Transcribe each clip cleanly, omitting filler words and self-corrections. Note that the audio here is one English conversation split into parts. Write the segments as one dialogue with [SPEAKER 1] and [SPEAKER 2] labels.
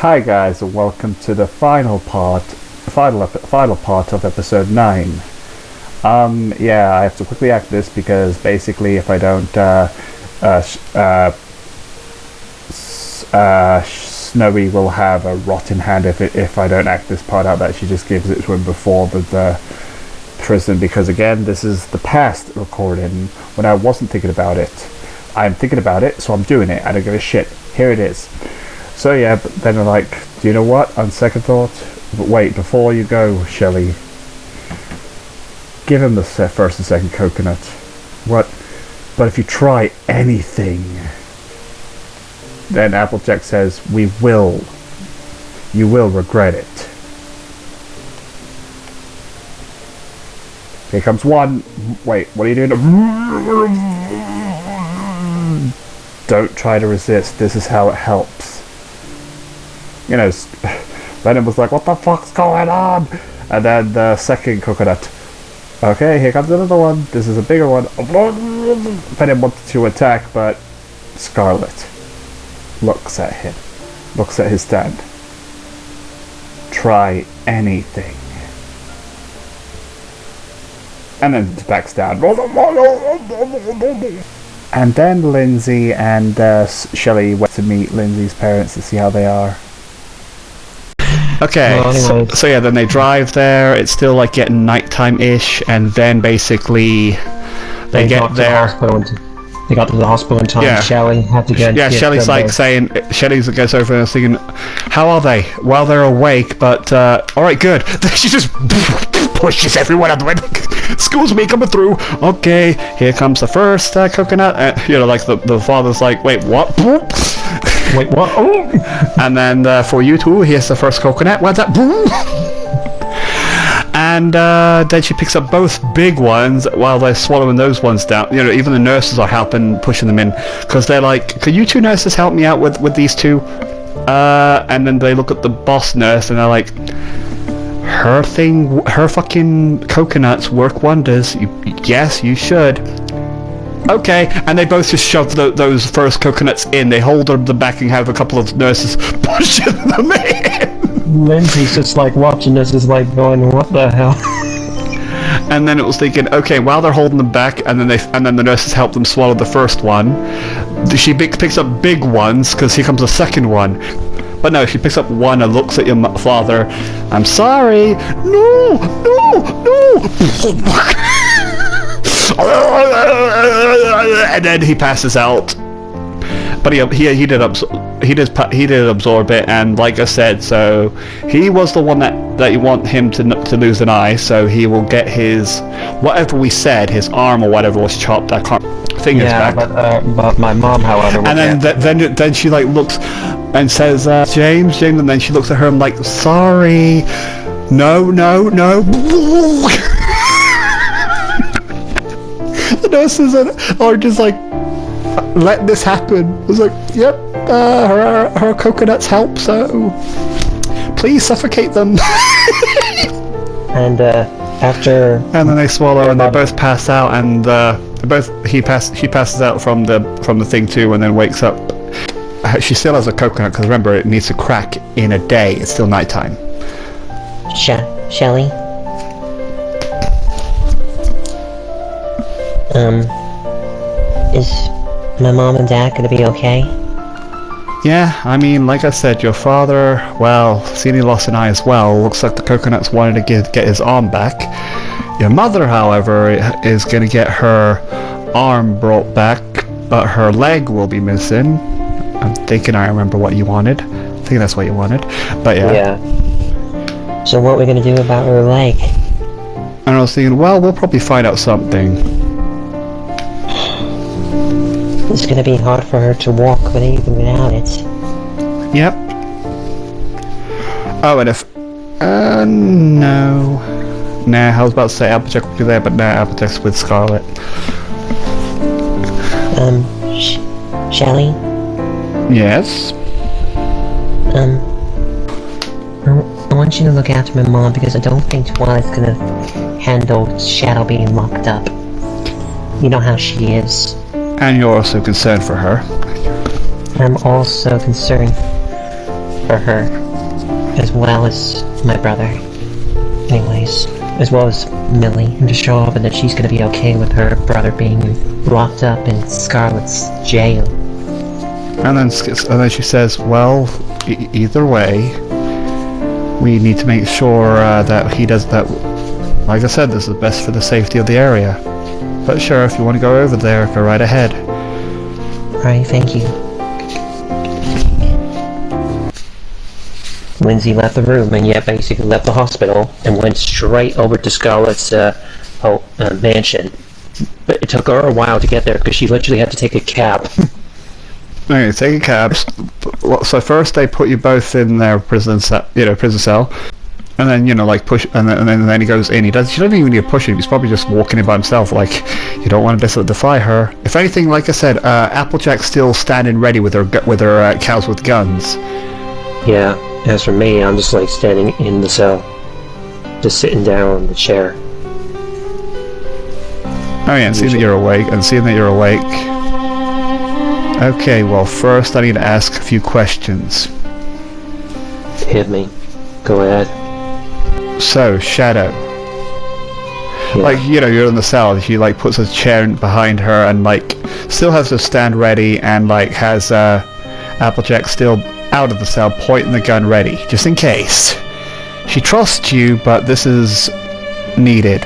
[SPEAKER 1] Hi guys, and welcome to the final part of episode 9. Yeah, I have to quickly act this because basically if I don't, Snowy will have a rotten hand if I don't act this part out that she just gives it to him before the prison, because again, this is the past recording when I wasn't thinking about it. I'm thinking about it, so I'm doing it. I don't give a shit. Here it is. So yeah, but then I'm like, do you know what? On second thought, but wait, before you go, Shelley, give him the first and second coconut. What? But if you try anything, then Applejack says, you will regret it. Here comes one. Wait, what are you doing? Don't try to resist. This is how it helps. You know, Venom was like, what the fuck's going on? And then the second coconut. Okay, here comes another one. This is a bigger one. Venom wanted to attack, but Scarlet looks at him. Looks at his stand. Try anything. And then backs down. And then Lindsay and Shelley went to meet Lindsay's parents to see how they are. Okay, so yeah, then they drive there. It's still like getting nighttime-ish, and then basically they get there.
[SPEAKER 2] They got to the hospital in time.
[SPEAKER 1] Yeah.
[SPEAKER 2] Shelley had to get.
[SPEAKER 1] Yeah, Shelley's like saying. Shelley goes over and thinking, "How are they?" Well, they're awake, but all right, good. She just pushes everyone out the way. Excuse me, coming through. Okay, here comes the first coconut. You know, like the father's like, "Wait, what?"
[SPEAKER 2] Wait, what? Oh!
[SPEAKER 1] And then for you two, here's the first coconut. What's that? And then she picks up both big ones while they're swallowing those ones down. You know, even the nurses are helping, pushing them in, because they're like, "Can you two nurses help me out with these two?" And then they look at the boss nurse and they're like, her fucking coconuts work wonders. Yes, you should. Okay, and they both just shove those first coconuts in. They hold them back and have a couple of nurses pushing them in.
[SPEAKER 2] Lindsay's just like watching this, is like going, "What the hell?"
[SPEAKER 1] And then it was thinking, okay, while they're holding them back, and then the nurses help them swallow the first one. She picks up big ones because here comes the second one. But no, she picks up one and looks at your father. "I'm sorry." No. And then he passes out. But he did absorb it, and like I said, so he was the one that you want him to lose an eye, so he will get his whatever we said, his arm or whatever was chopped. I can't fingers back.
[SPEAKER 2] But my mom, however,
[SPEAKER 1] and then she like looks and says, James, and then she looks at her and like, "Sorry, no." The nurses are just like, "Let this happen." I was like, "Yep, her coconuts help, so please suffocate them."
[SPEAKER 2] And after. And
[SPEAKER 1] then they swallow, and they both pass out, and she passes out from the thing too, and then wakes up. She still has a coconut because remember, it needs to crack in a day. It's still nighttime.
[SPEAKER 3] Shelley? Is my mom and dad gonna be okay?
[SPEAKER 1] Yeah, I mean, like I said, your father, well, seeing he lost an eye as well, looks like the coconuts wanted to get his arm back. Your mother, however, is gonna get her arm brought back, but her leg will be missing. I'm thinking I remember what you wanted. I think that's what you wanted, but yeah.
[SPEAKER 3] Yeah. So what are we gonna do about her leg?
[SPEAKER 1] And I was thinking, well, we'll probably find out something.
[SPEAKER 3] It's gonna be hard for her to walk even without it.
[SPEAKER 1] Yep. Oh, and if... no. Nah, I was about to say Applejack would be there, but nah, Applejack's with Scarlet.
[SPEAKER 3] Shelley?
[SPEAKER 1] Yes?
[SPEAKER 3] I want you to look after my mom because I don't think Twilight's gonna handle Shadow being locked up. You know how she is.
[SPEAKER 1] And you're also concerned for her.
[SPEAKER 3] I'm also concerned for her, as well as my brother. Anyways, as well as Millie, and to show off that she's gonna be okay with her brother being locked up in Scarlett's jail.
[SPEAKER 1] And then she says, well, either way, we need to make sure that he does that. Like I said, this is best for the safety of the area. But sure, if you want to go over there, go right ahead.
[SPEAKER 3] Alright, thank you. Lindsay left the room and yet basically left the hospital and went straight over to Scarlett's mansion. But it took her a while to get there because she literally had to take a cab.
[SPEAKER 1] Okay, take a cab. So first they put you both in their prison cell, and then like push, and then he goes in. She doesn't even need to push him. He's probably just walking in by himself. Like, you don't want to defy her. If anything, like I said, Applejack's still standing ready with her cows with guns.
[SPEAKER 2] Yeah. As for me, I'm just like standing in the cell, just sitting down in the chair.
[SPEAKER 1] Oh yeah, and seeing that you're awake. Okay, well first I need to ask a few questions.
[SPEAKER 2] Hit me. Go ahead.
[SPEAKER 1] So, Shadow.
[SPEAKER 2] Yeah.
[SPEAKER 1] Like, you're in the cell. She like puts a chair behind her and like still has to stand ready and like has Applejack still out of the cell pointing the gun ready, just in case. She trusts you, but this is needed.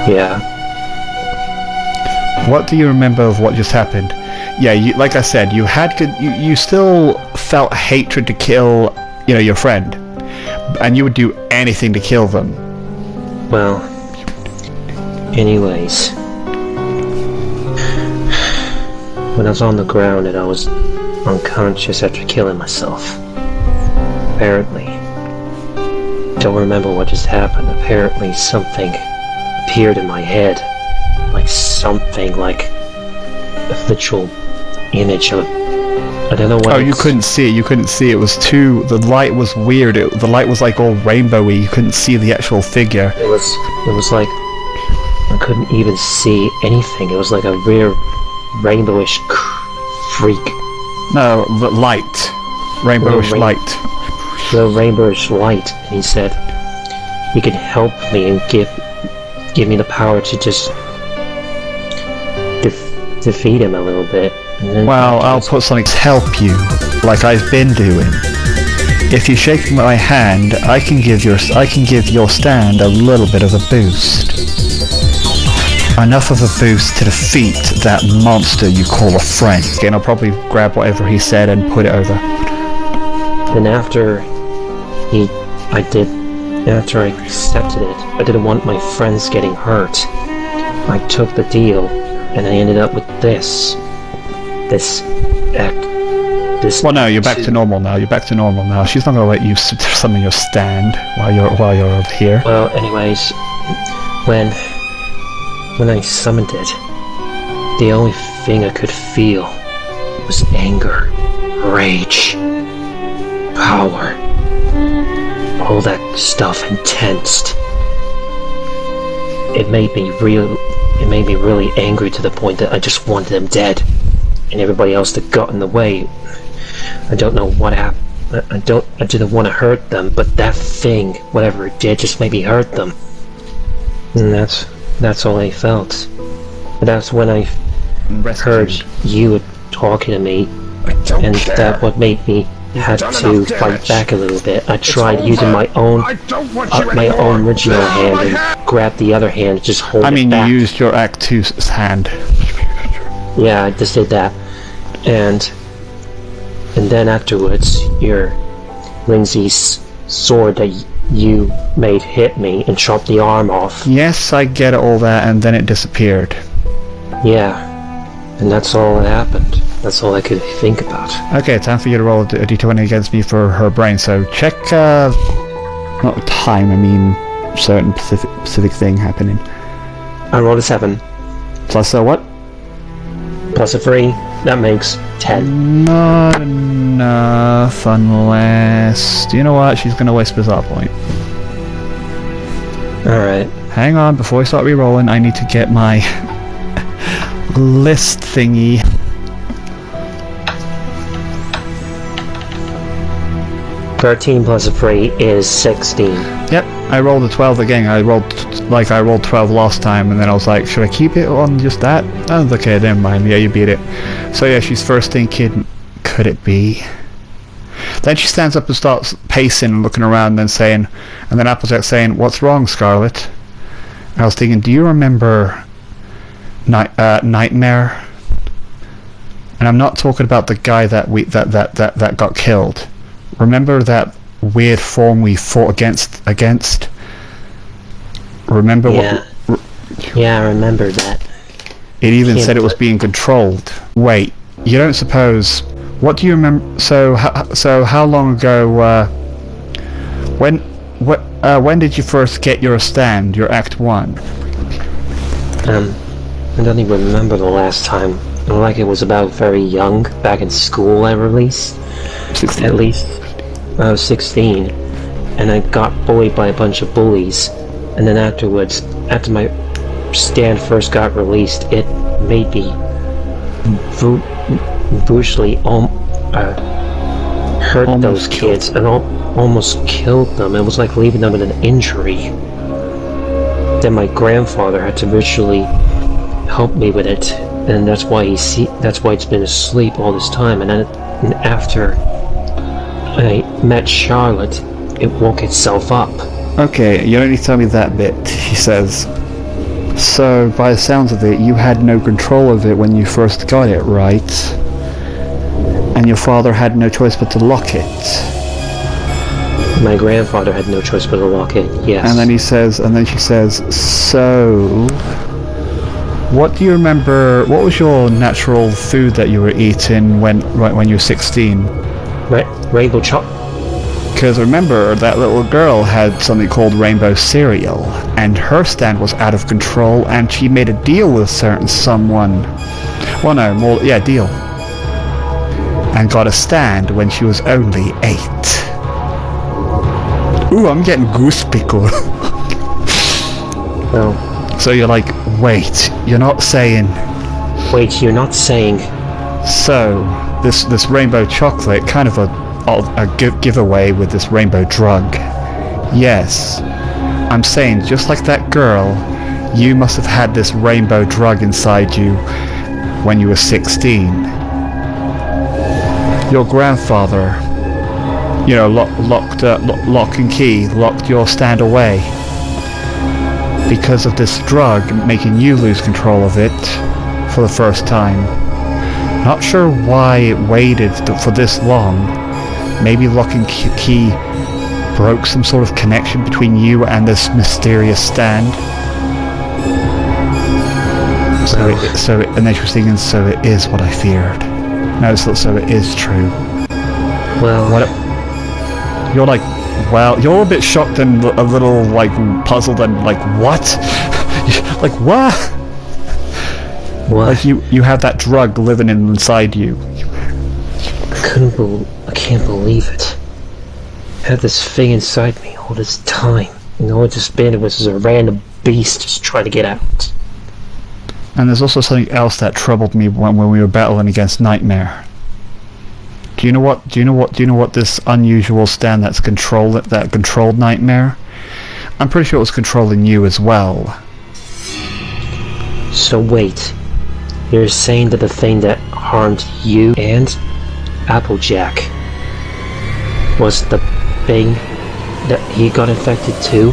[SPEAKER 2] Yeah.
[SPEAKER 1] What do you remember of what just happened? Yeah, like I said, you still felt hatred to kill, your friend, and you would do anything to kill them.
[SPEAKER 2] Well, anyways, when I was on the ground and I was unconscious after killing myself, apparently, don't remember what just happened. Apparently something appeared in my head, like something like a literal image of, I don't know what.
[SPEAKER 1] Oh, you couldn't see it. It was the light was weird. The light was like all rainbowy. You couldn't see the actual figure.
[SPEAKER 2] It was like I couldn't even see anything. It was like a weird rainbowish freak.
[SPEAKER 1] No, the light. Rainbowish light.
[SPEAKER 2] The rainbowish light. And he said he could help me and give me the power to just defeat him a little bit.
[SPEAKER 1] Well, I'll put something to help you, like I've been doing. If you shake my hand, I can give your stand a little bit of a boost. Enough of a boost to defeat that monster you call a friend. And I'll probably grab whatever he said and put it over.
[SPEAKER 2] Then after I accepted it, I didn't want my friends getting hurt. I took the deal, and I ended up with this. Well, no, you're back to normal now. She's not gonna let you summon your stand while you're over here. Well, anyways, when I summoned it, the only thing I could feel was anger, rage, power, all that stuff intensed. It made me really angry to the point that I just wanted them dead. And everybody else that got in the way, I don't know what happened. I didn't want to hurt them, but that thing, whatever it did, just made me hurt them. And that's all I felt. But that's when I heard you talking to me, and that what made me had to fight back a little bit. I tried using my own original hand and grabbed the other hand, just hold it back.
[SPEAKER 1] You used your Act 2's hand.
[SPEAKER 2] Yeah, I just did that, and then afterwards, your Lindsay's sword that you made hit me and chopped the arm off.
[SPEAKER 1] Yes, I get all that, and then it disappeared.
[SPEAKER 2] Yeah, and that's all that happened. That's all I could think about.
[SPEAKER 1] Okay, time for you to roll a d20 against me for her brain. So check, not time. I mean, certain specific thing happening.
[SPEAKER 2] I rolled a 7.
[SPEAKER 1] Plus a what?
[SPEAKER 2] Plus a 3, that makes 10.
[SPEAKER 1] Not enough unless... You know what? She's gonna waste bizarre point.
[SPEAKER 2] Alright.
[SPEAKER 1] Hang on, before I start re-rolling, I need to get my list thingy.
[SPEAKER 2] 13 plus 3 is 16.
[SPEAKER 1] Yep, I rolled a 12 again. I rolled 12 last time, and then I was like, should I keep it on just that? Oh, okay, never mind. Yeah, you beat it. So yeah, she's first thinking, could it be? Then she stands up and starts pacing and looking around and then Applejack's saying, what's wrong, Scarlet? And I was thinking, do you remember Nightmare? And I'm not talking about the guy that got killed. Remember that weird form we fought against? Remember what?
[SPEAKER 2] Yeah, I remember that.
[SPEAKER 1] It even said it was being controlled. Wait, you don't suppose? What do you remember? So how long ago? When did you first get your stand? Your Act 1?
[SPEAKER 2] I don't even remember the last time. Like it was about very young, back in school at least.
[SPEAKER 1] 16.
[SPEAKER 2] At least. I was 16, and I got bullied by a bunch of bullies, and then afterwards, after my stand first got released, it made me brutally hurt those kids and almost killed them. It was like leaving them with an injury. Then my grandfather had to virtually help me with it, and that's why it's been asleep all this time. And then after I met Charlotte, it woke itself up.
[SPEAKER 1] Okay, you don't need to tell me that bit, he says. So, by the sounds of it, you had no control of it when you first got it, right? And your father had no choice but to lock it.
[SPEAKER 2] My grandfather had no choice but to lock it, yes.
[SPEAKER 1] And then she says, so... What do you remember, what was your natural food that you were eating when you were 16?
[SPEAKER 2] Rainbow chop.
[SPEAKER 1] Because remember, that little girl had something called rainbow cereal, and her stand was out of control, and she made a deal with someone. Well, no, more, yeah, deal. And got a stand when she was only 8. Ooh, I'm getting goose pickle.
[SPEAKER 2] Well.
[SPEAKER 1] So you're like, wait, you're not saying...
[SPEAKER 2] Wait, you're not saying...
[SPEAKER 1] So, this rainbow chocolate, kind of a giveaway with this rainbow drug. Yes, I'm saying just like that girl, you must have had this rainbow drug inside you when you were 16. Your grandfather, lock and key, locked your stand away because of this drug making you lose control of it for the first time. Not sure why it waited for this long. Maybe Lock and Key broke some sort of connection between you and this mysterious stand. And then she was thinking, so it is what I feared. No, so it is true.
[SPEAKER 2] Well...
[SPEAKER 1] You're like, well, you're a bit shocked and a little, like, puzzled and like, what? Like, what?
[SPEAKER 2] What?
[SPEAKER 1] Like you have that drug living inside you.
[SPEAKER 2] I can't believe it. I had this thing inside me all this time. And all it's just been, it was just a random beast just trying to get out.
[SPEAKER 1] And there's also something else that troubled me when we were battling against Nightmare. Do you know what this unusual stand that controlled Nightmare? I'm pretty sure it was controlling you as well.
[SPEAKER 2] So wait, you're saying that the thing that harmed you and Applejack was the thing that he got infected too?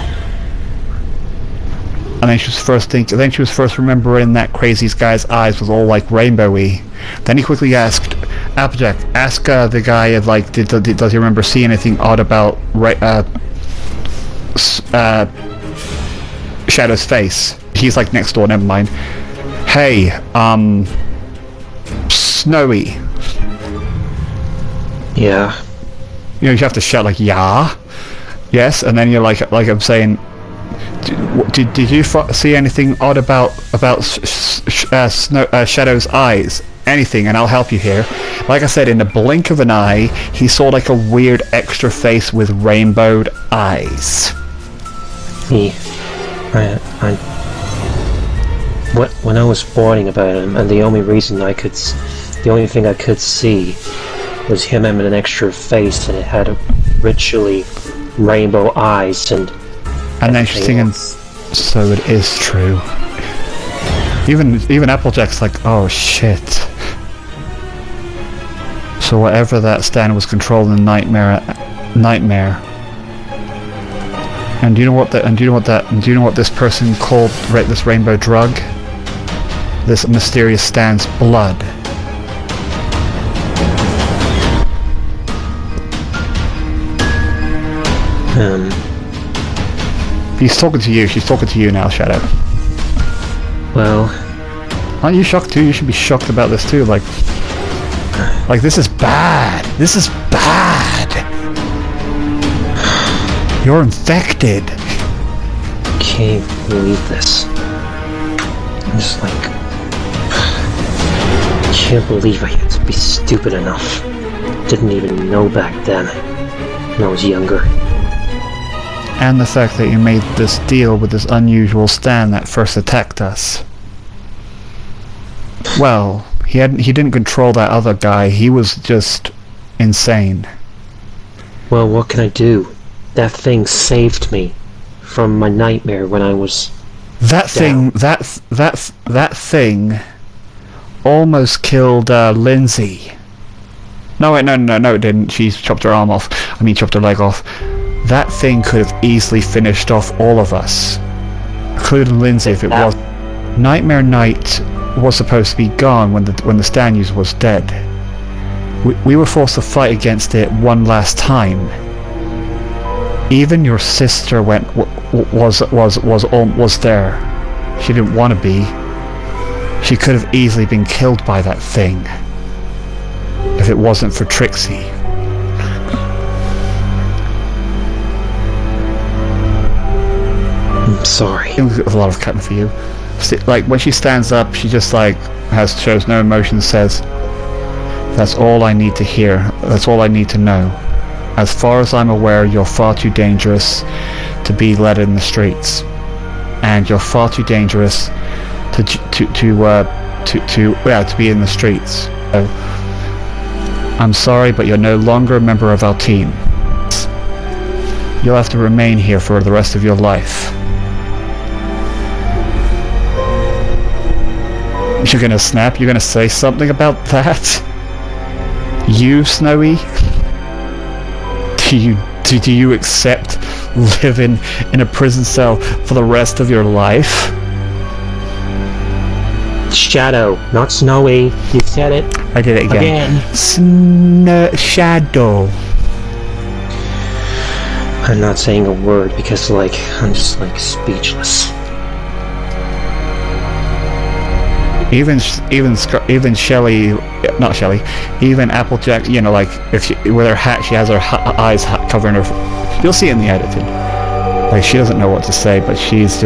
[SPEAKER 1] And then she was first remembering that crazy guy's eyes was all like rainbowy. Then he quickly asked, Applejack, ask the guy if like does he remember seeing anything odd about Shadow's face. He's like next door, never mind. Hey, Snowy.
[SPEAKER 2] Yeah.
[SPEAKER 1] You have to shout like, yeah. Yes, and then you're like I'm saying, did you see anything odd about Shadow's eyes? Anything, and I'll help you here. Like I said, in the blink of an eye, he saw like a weird extra face with rainbowed eyes.
[SPEAKER 2] When I was warning about him, and the only thing I could see was him having an extra face, and it had ritually rainbow eyes and
[SPEAKER 1] then she's singing, so it is true. Even Applejack's like, oh shit. So whatever that stand was controlling the nightmare. And do you know what this person called this rainbow drug? This mysterious stand's blood. He's talking to you. She's talking to you now, Shadow.
[SPEAKER 2] Well,
[SPEAKER 1] aren't you shocked too? You should be shocked about this too. Like this is bad. This is bad. You're infected.
[SPEAKER 2] Can't believe this. I'm just like, can't believe I had to be stupid enough. Didn't even know back then, when I was younger.
[SPEAKER 1] And the fact that you made this deal with this unusual stand that first attacked us. Well, he didn't control that other guy. He was just insane.
[SPEAKER 2] Well, what can I do? That thing saved me from my nightmare when I was
[SPEAKER 1] that thing. That thing almost killed Lindsay. No, wait, no, it didn't. She chopped her arm off. I mean, chopped her leg off. That thing could have easily finished off all of us, including Lindsay if it was. Nightmare Night was supposed to be gone when the stand user was dead. We were forced to fight against it one last time. Even your sister was there. She didn't want to be. She could have easily been killed by that thing if it wasn't for Trixie.
[SPEAKER 2] I'm sorry.
[SPEAKER 1] There's a lot of cutting for you. Like when she stands up, she just like shows no emotion, says, "That's all I need to hear. That's all I need to know. As far as I'm aware, you're far too dangerous to be led in the streets, and you're far too dangerous to be in the streets. So, I'm sorry, but you're no longer a member of our team. You'll have to remain here for the rest of your life." You're gonna snap? You're gonna say something about that? You, Snowy? Do you accept living in a prison cell for the rest of your life?
[SPEAKER 2] Shadow, not Snowy. You said it.
[SPEAKER 1] I did it again. Shadow.
[SPEAKER 2] I'm not saying a word because, like, I'm just, like, speechless.
[SPEAKER 1] Even Shelly, not Shelly, even Applejack, you know, like, if she, with her hat, she has her eyes covering her. You'll see it in the edited. Like, she doesn't know what to say, but she's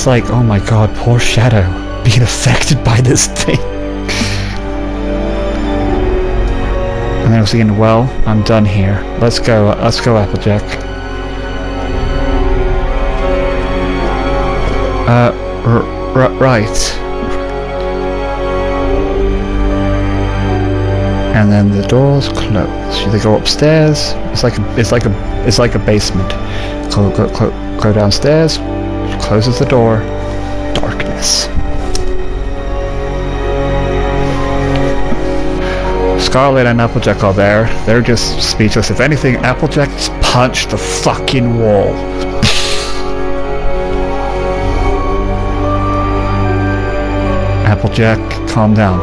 [SPEAKER 1] like, oh my god, poor Shadow, being affected by this thing. And then I was thinking, well, I'm done here. Let's go, Applejack. Right. And then the doors close. They go upstairs. It's like a basement. Go downstairs. Closes the door. Darkness. Scarlet and Applejack are there. They're just speechless. If anything, Applejack just punched the fucking wall. Applejack, calm down.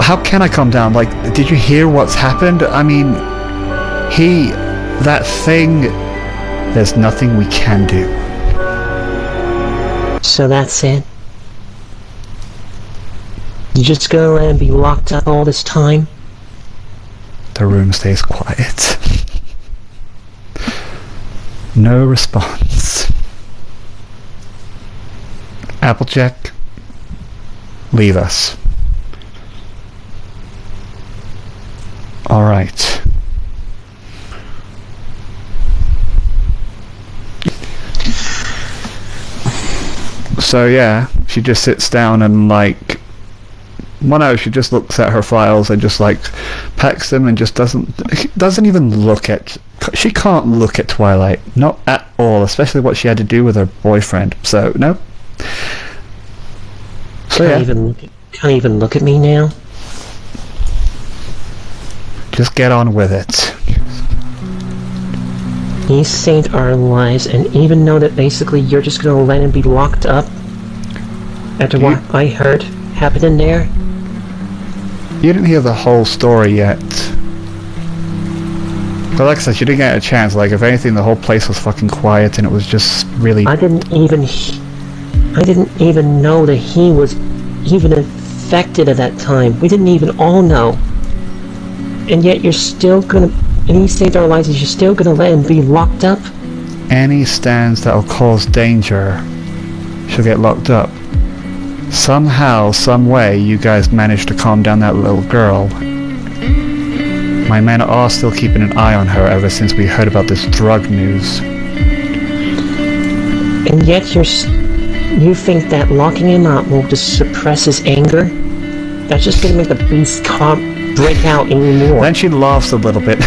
[SPEAKER 1] How can I calm down? Like, did you hear what's happened? I mean, that thing, there's nothing we can do.
[SPEAKER 3] So that's it? You just gonna let him be locked up all this time?
[SPEAKER 1] The room stays quiet. No response. Applejack, leave us. All right. So yeah, she just sits down and like Well, no, she just looks at her files and just like packs them and just doesn't even look at. She can't look at Twilight, not at all, especially what she had to do with her boyfriend. So no. So
[SPEAKER 2] Can't even look at me now.
[SPEAKER 1] Just get on with it.
[SPEAKER 2] He saved our lives, and even know that basically you're just gonna let him be locked up after what I heard happened in there.
[SPEAKER 1] You didn't hear the whole story yet. But like I said, you didn't get a chance. Like, if anything, the whole place was fucking quiet and it was just really...
[SPEAKER 2] I didn't even know that he was even infected at that time. We didn't even all know. And yet you're still gonna... And he saved our lives, and you're still gonna let him be locked up?
[SPEAKER 1] Any stands that'll cause danger should get locked up. Somehow, some way, you guys managed to calm down that little girl. My men are still keeping an eye on her ever since we heard about this drug news.
[SPEAKER 2] And yet you think that locking him up will just suppress his anger? That's just gonna make the beast break out even more.
[SPEAKER 1] Then she laughs a little bit.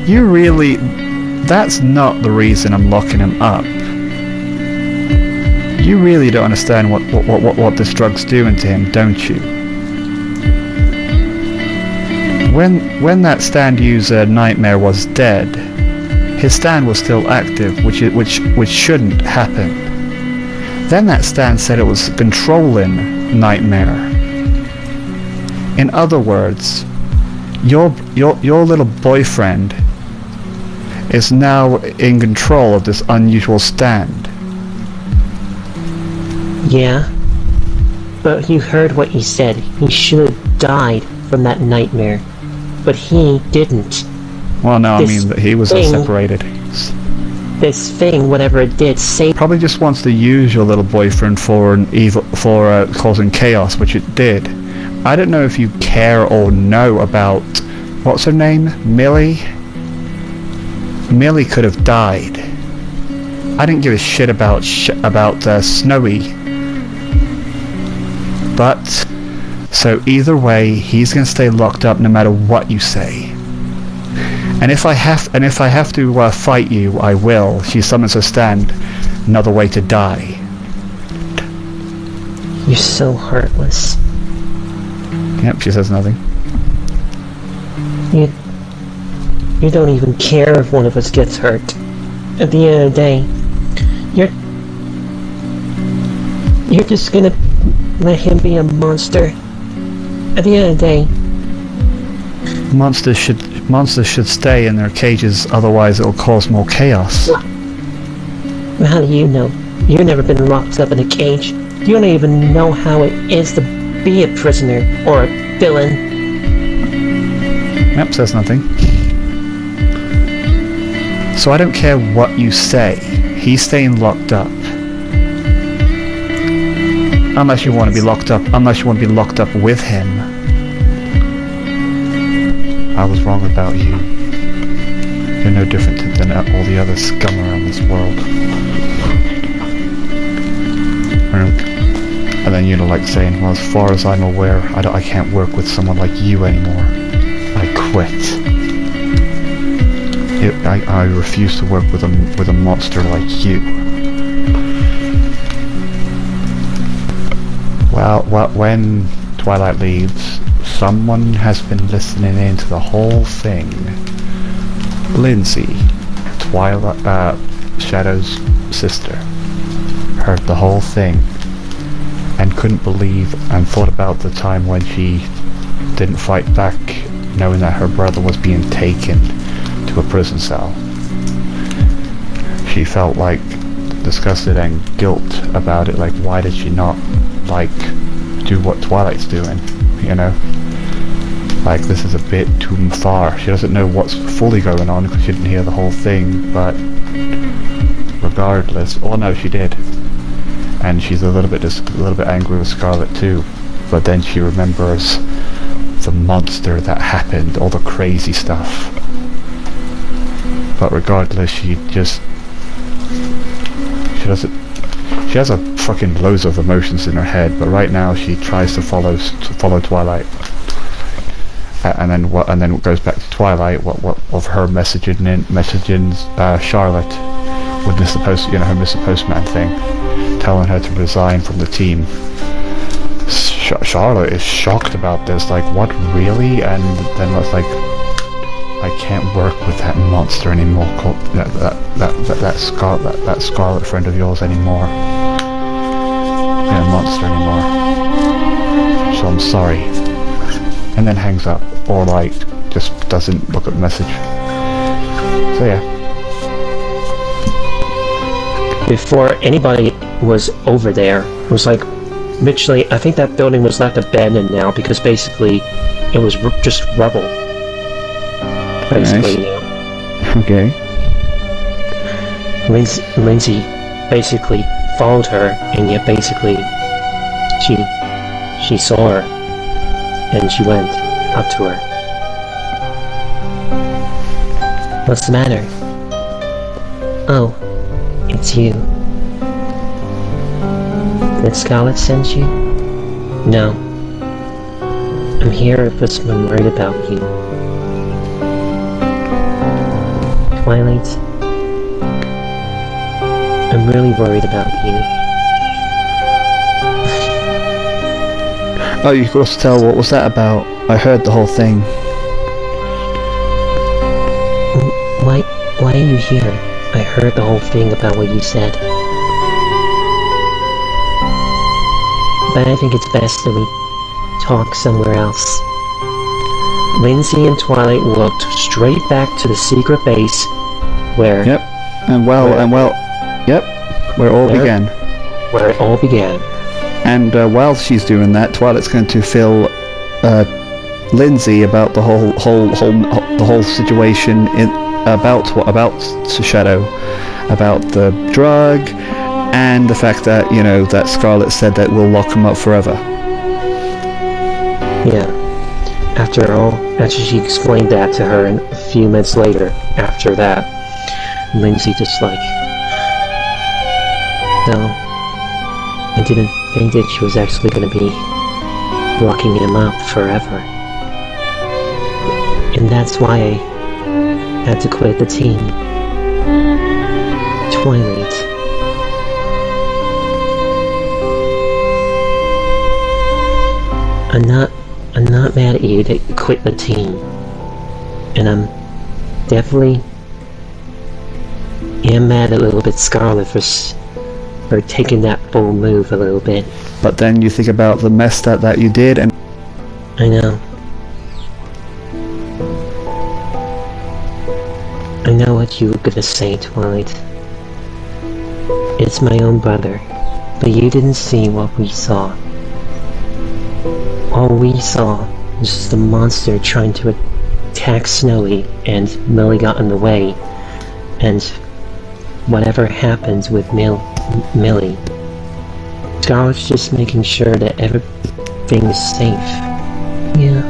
[SPEAKER 1] You really... That's not the reason I'm locking him up. You really don't understand what this drug's doing to him, don't you? When that stand user Nightmare was dead, his stand was still active, which shouldn't happen. Then that stand said it was controlling Nightmare. In other words, your little boyfriend is now in control of this unusual stand.
[SPEAKER 2] Yeah, but you heard what he said. He should have died from that nightmare, but he didn't.
[SPEAKER 1] Well, no, I mean that he was separated.
[SPEAKER 2] This thing, whatever it did, saved.
[SPEAKER 1] Probably just wants to use your little boyfriend for causing chaos, which it did. I don't know if you care or know about what's her name, Millie. Millie could have died. I didn't give a shit about Snowy. But so either way, he's gonna stay locked up no matter what you say. And if I have to fight you, I will. She summons her stand. Another way to die.
[SPEAKER 2] You're so heartless.
[SPEAKER 1] Yep, she says nothing.
[SPEAKER 2] You don't even care if one of us gets hurt. At the end of the day, you're just gonna let him be a monster. At the end of the day,
[SPEAKER 1] monsters should stay in their cages, otherwise it'll cause more chaos.
[SPEAKER 2] How do you know? You've never been locked up in a cage. You don't even know how it is to be a prisoner or a villain.
[SPEAKER 1] Yep, says nothing. So I don't care what you say. He's staying locked up. Unless you want to be locked up. Unless you want to be locked up with him. I was wrong about you. You're no different than all the other scum around this world. And then, like saying, well, as far as I'm aware, I can't work with someone like you anymore. I quit. I refuse to work with a monster like you. Well, when Twilight leaves, someone has been listening into the whole thing. Lindsay, Shadow's sister, heard the whole thing and couldn't believe and thought about the time when she didn't fight back, knowing that her brother was being taken to a prison cell. She felt like disgusted and guilt about it, like why did she not do what Twilight's doing, you know? Like, this is a bit too far. She doesn't know what's fully going on because she didn't hear the whole thing, but regardless, oh no, she did. And she's a little bit angry with Scarlet too, but then she remembers the monster that happened, all the crazy stuff. But regardless, she has a fucking loads of emotions in her head, but right now she tries to follow Twilight. And then it goes back to Twilight. What of her messaging Charlotte with her Mr. Postman thing, telling her to resign from the team. Charlotte is shocked about this. Like, what, really? And then it's like, I can't work with that monster anymore. Called that Scarlet friend of yours anymore. Monster anymore. So I'm sorry. And then hangs up, or like just doesn't look at the message. So yeah.
[SPEAKER 2] Before anybody was over there, it was like, literally, I think that building was left abandoned now because basically it was just rubble. Basically,
[SPEAKER 1] nice. Okay.
[SPEAKER 2] Lindsay basically followed her, and yet basically she saw her, and she went up to her. What's the matter? Oh, it's you. Did Scarlet send you? No. I'm here because I'm worried about you. Twilight, I'm really worried about you.
[SPEAKER 4] Oh, you could also tell, what was that about? I heard the whole thing.
[SPEAKER 2] Why are you here? I heard the whole thing about what you said. But I think it's best that we talk somewhere else. Lindsay and Twilight looked straight back to the secret base where...
[SPEAKER 4] Yep, yep, where it all began.
[SPEAKER 2] Where it all began.
[SPEAKER 4] And while she's doing that, Twilight's going to fill Lindsay about the whole situation about Shadow, about the drug, and the fact that that Scarlet said that we'll lock him up forever.
[SPEAKER 2] Yeah. After she explained that to her, and a few minutes later, after that, Lindsay just like, no, I didn't think that she was actually going to be locking him up forever. And that's why I had to quit the team. Twilight. I'm not mad at you that you quit the team. And I'm definitely am mad a little bit Scarlet for taking that bold move a little bit.
[SPEAKER 4] But then you think about the mess that you did, and
[SPEAKER 2] I know. I know what you were gonna say, Twilight. It's my own brother, but you didn't see what we saw. All we saw was just a monster trying to attack Snowy, and Millie got in the way, and whatever happens with Millie, Scarlet's just making sure that everything is safe. Yeah,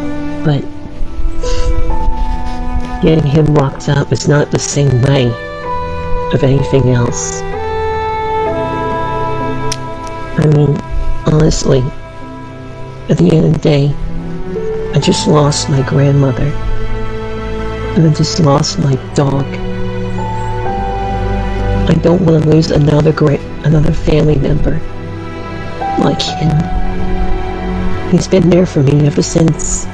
[SPEAKER 2] but getting him locked up is not the same way of anything else. I mean, honestly, at the end of the day, I just lost my grandmother, and I just lost my dog. I don't want to lose another family member like him. He's been there for me ever since.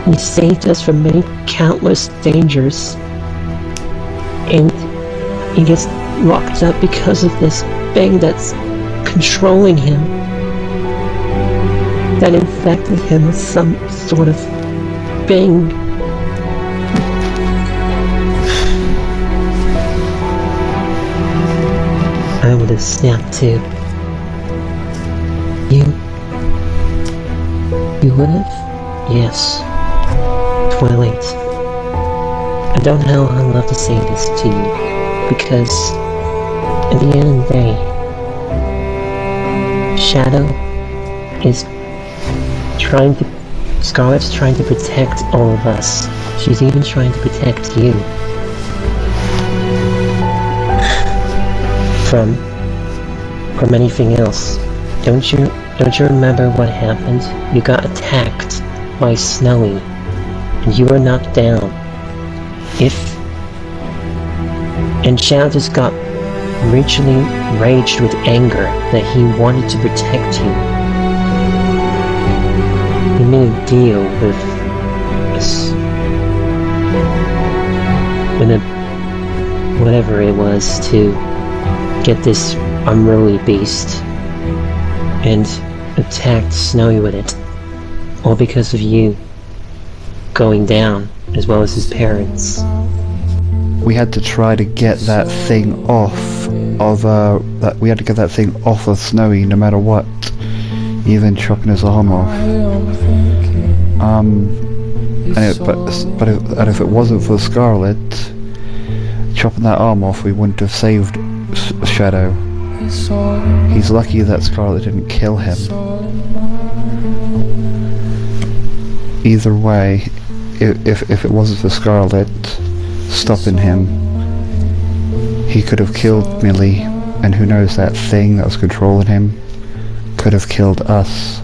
[SPEAKER 2] He saved us from many countless dangers, and he gets locked up because of this thing that's controlling him, that infected him with some sort of thing. I would have snapped too. You would have? Yes. Twilight. I don't know how I'd love to say this to you, because at the end of the day, Shadow is Scarlet's trying to protect all of us. She's even trying to protect you.
[SPEAKER 3] from anything else. Don't you remember what happened? You got attacked by Snowy, and you were knocked down. And Shadow just got richly raged with anger that he wanted to protect you. He made a deal with whatever it was to get this unruly beast and attacked Snowy with it, all because of you going down, as well as his parents.
[SPEAKER 4] We had to try to get that thing off of we had to get that thing off of Snowy no matter what, even chopping his arm off. But if it wasn't for Scarlet chopping that arm off, we wouldn't have saved Shadow. He's lucky that Scarlet didn't kill him. Either way, if it wasn't for Scarlet stopping him, he could have killed Millie, and who knows, that thing that was controlling him could have killed us.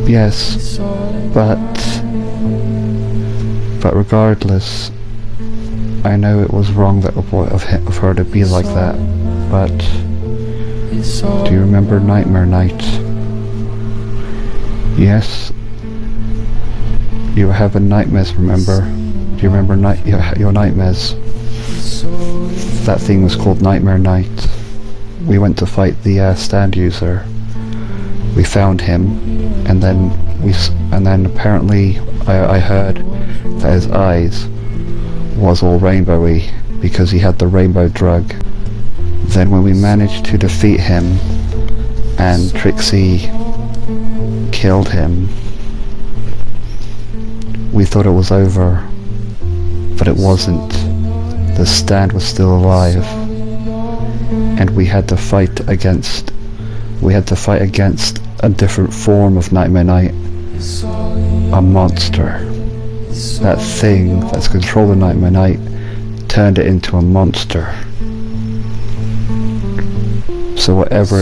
[SPEAKER 4] Yes, but regardless, I know it was wrong of her to be like that, but do you remember Nightmare Night? Yes? You were having nightmares, remember? Do you remember your nightmares? That thing was called Nightmare Night. We went to fight the stand user. We found him, and then apparently I heard that his eyes was all rainbowy because he had the rainbow drug. Then when we managed to defeat him and Trixie killed him, we thought it was over, but it wasn't. The stand was still alive, and we had to fight against a different form of Nightmare Night, a monster. That thing that's controlling Nightmare Night turned it into a monster. So if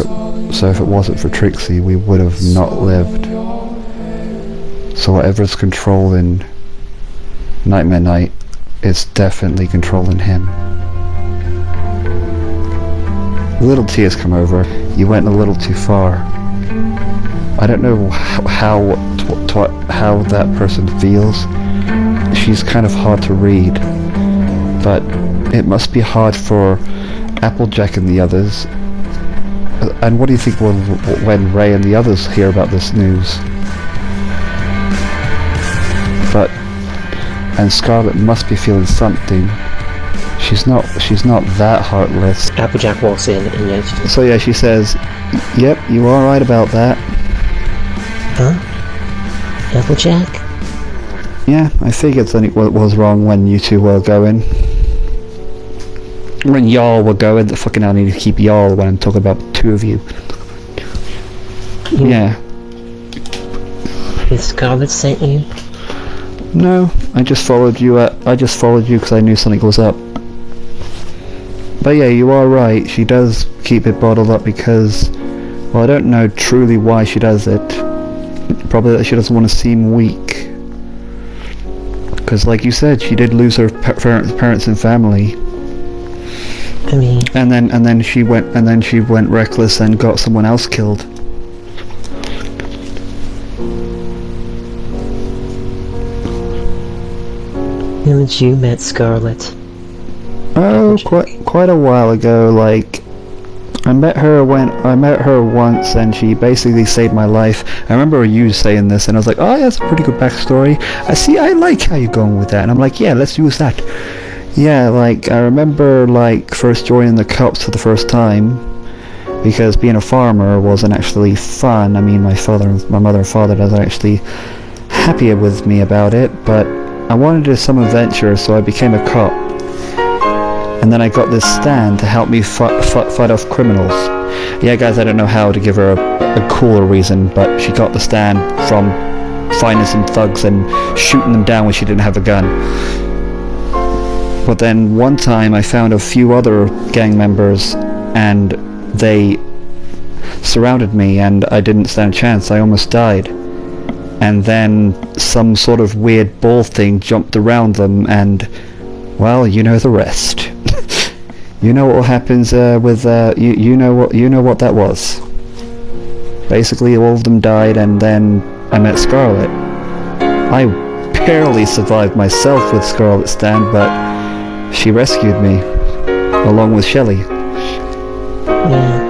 [SPEAKER 4] it wasn't for Trixie, we would have not lived. So whatever's controlling Nightmare Night is definitely controlling him. Little tears come over. You went a little too far. I don't know how that person feels. She's kind of hard to read, but it must be hard for Applejack and the others. And what do you think when Ray and the others hear about this news? And Scarlet must be feeling something. She's not that heartless.
[SPEAKER 3] Applejack walks in and
[SPEAKER 4] So yeah, she says, "Yep, you are right about that."
[SPEAKER 3] Huh? Applejack?
[SPEAKER 4] Yeah, I figured something was wrong when you two were going. When y'all were going. The fucking hell, I need to keep y'all when I'm talking about the two of you. Yeah.
[SPEAKER 3] Did Scarlet sent you?
[SPEAKER 4] No, I just followed you because I knew something was up. But yeah, you are right. She does keep it bottled up because, well, I don't know truly why she does it. Probably that she doesn't want to seem weak. Because, like you said, she did lose her parents and family.
[SPEAKER 3] I mean,
[SPEAKER 4] and then she went reckless and got someone else killed.
[SPEAKER 3] Haven't you met Scarlet?
[SPEAKER 4] Oh, quite a while ago. Like, I met her once, and she basically saved my life. I remember you saying this, and I was like, "Oh, yeah, that's a pretty good backstory. I like how you're going with that." And I'm like, "Yeah, let's use that." Yeah, like I remember first joining the cops for the first time, because being a farmer wasn't actually fun. I mean, my mother and father wasn't actually happy with me about it, but I wanted to do some adventure, so I became a cop. And then I got this stand to help me fight off criminals. Yeah, guys, I don't know how to give her a cooler reason, but she got the stand from finding some thugs and shooting them down when she didn't have a gun. But then one time I found a few other gang members and they surrounded me and I didn't stand a chance. I almost died. And then some sort of weird ball thing jumped around them and, well, you know the rest. You know what happens with you know what that was. Basically all of them died and then I met Scarlet. I barely survived myself with Scarlet's stand, but she rescued me along with Shelley.
[SPEAKER 3] Yeah.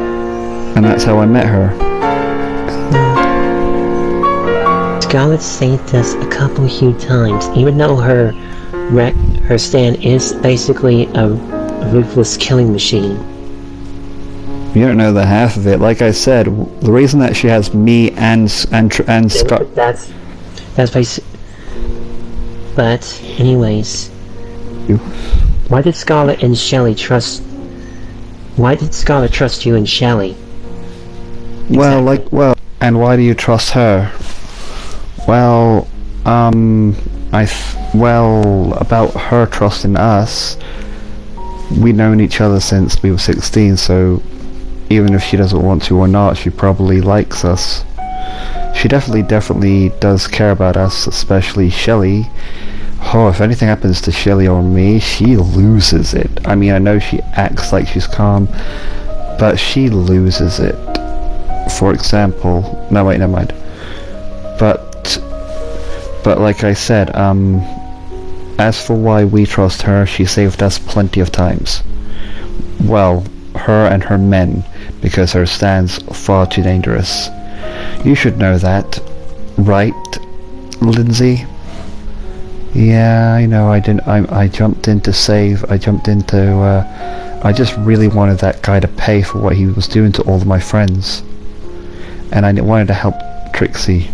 [SPEAKER 4] And that's how I met her.
[SPEAKER 3] Scarlet saved us a few times, even though her stand is basically a ruthless killing machine.
[SPEAKER 4] You don't know the half of it. Like I said, the reason that she has me and Scar.
[SPEAKER 3] That's basic. But anyways, why did Scarlet and Shelley trust? Why did Scarlet trust you and Shelley?
[SPEAKER 4] Well, and why do you trust her? Well, about her trusting us, we've known each other since we were 16, so even if she doesn't want to or not, she probably likes us. She definitely does care about us, especially Shelley. Oh, if anything happens to Shelley or me, she loses it. I mean, I know she acts like she's calm, but she loses it. For example, no wait, never mind. But like I said, as for why we trust her, she saved us plenty of times. Well, her and her men, because her stand's far too dangerous. You should know that, right, Lindsay? Yeah, I know. I jumped in to save. I just really wanted that guy to pay for what he was doing to all of my friends, and I wanted to help Trixie.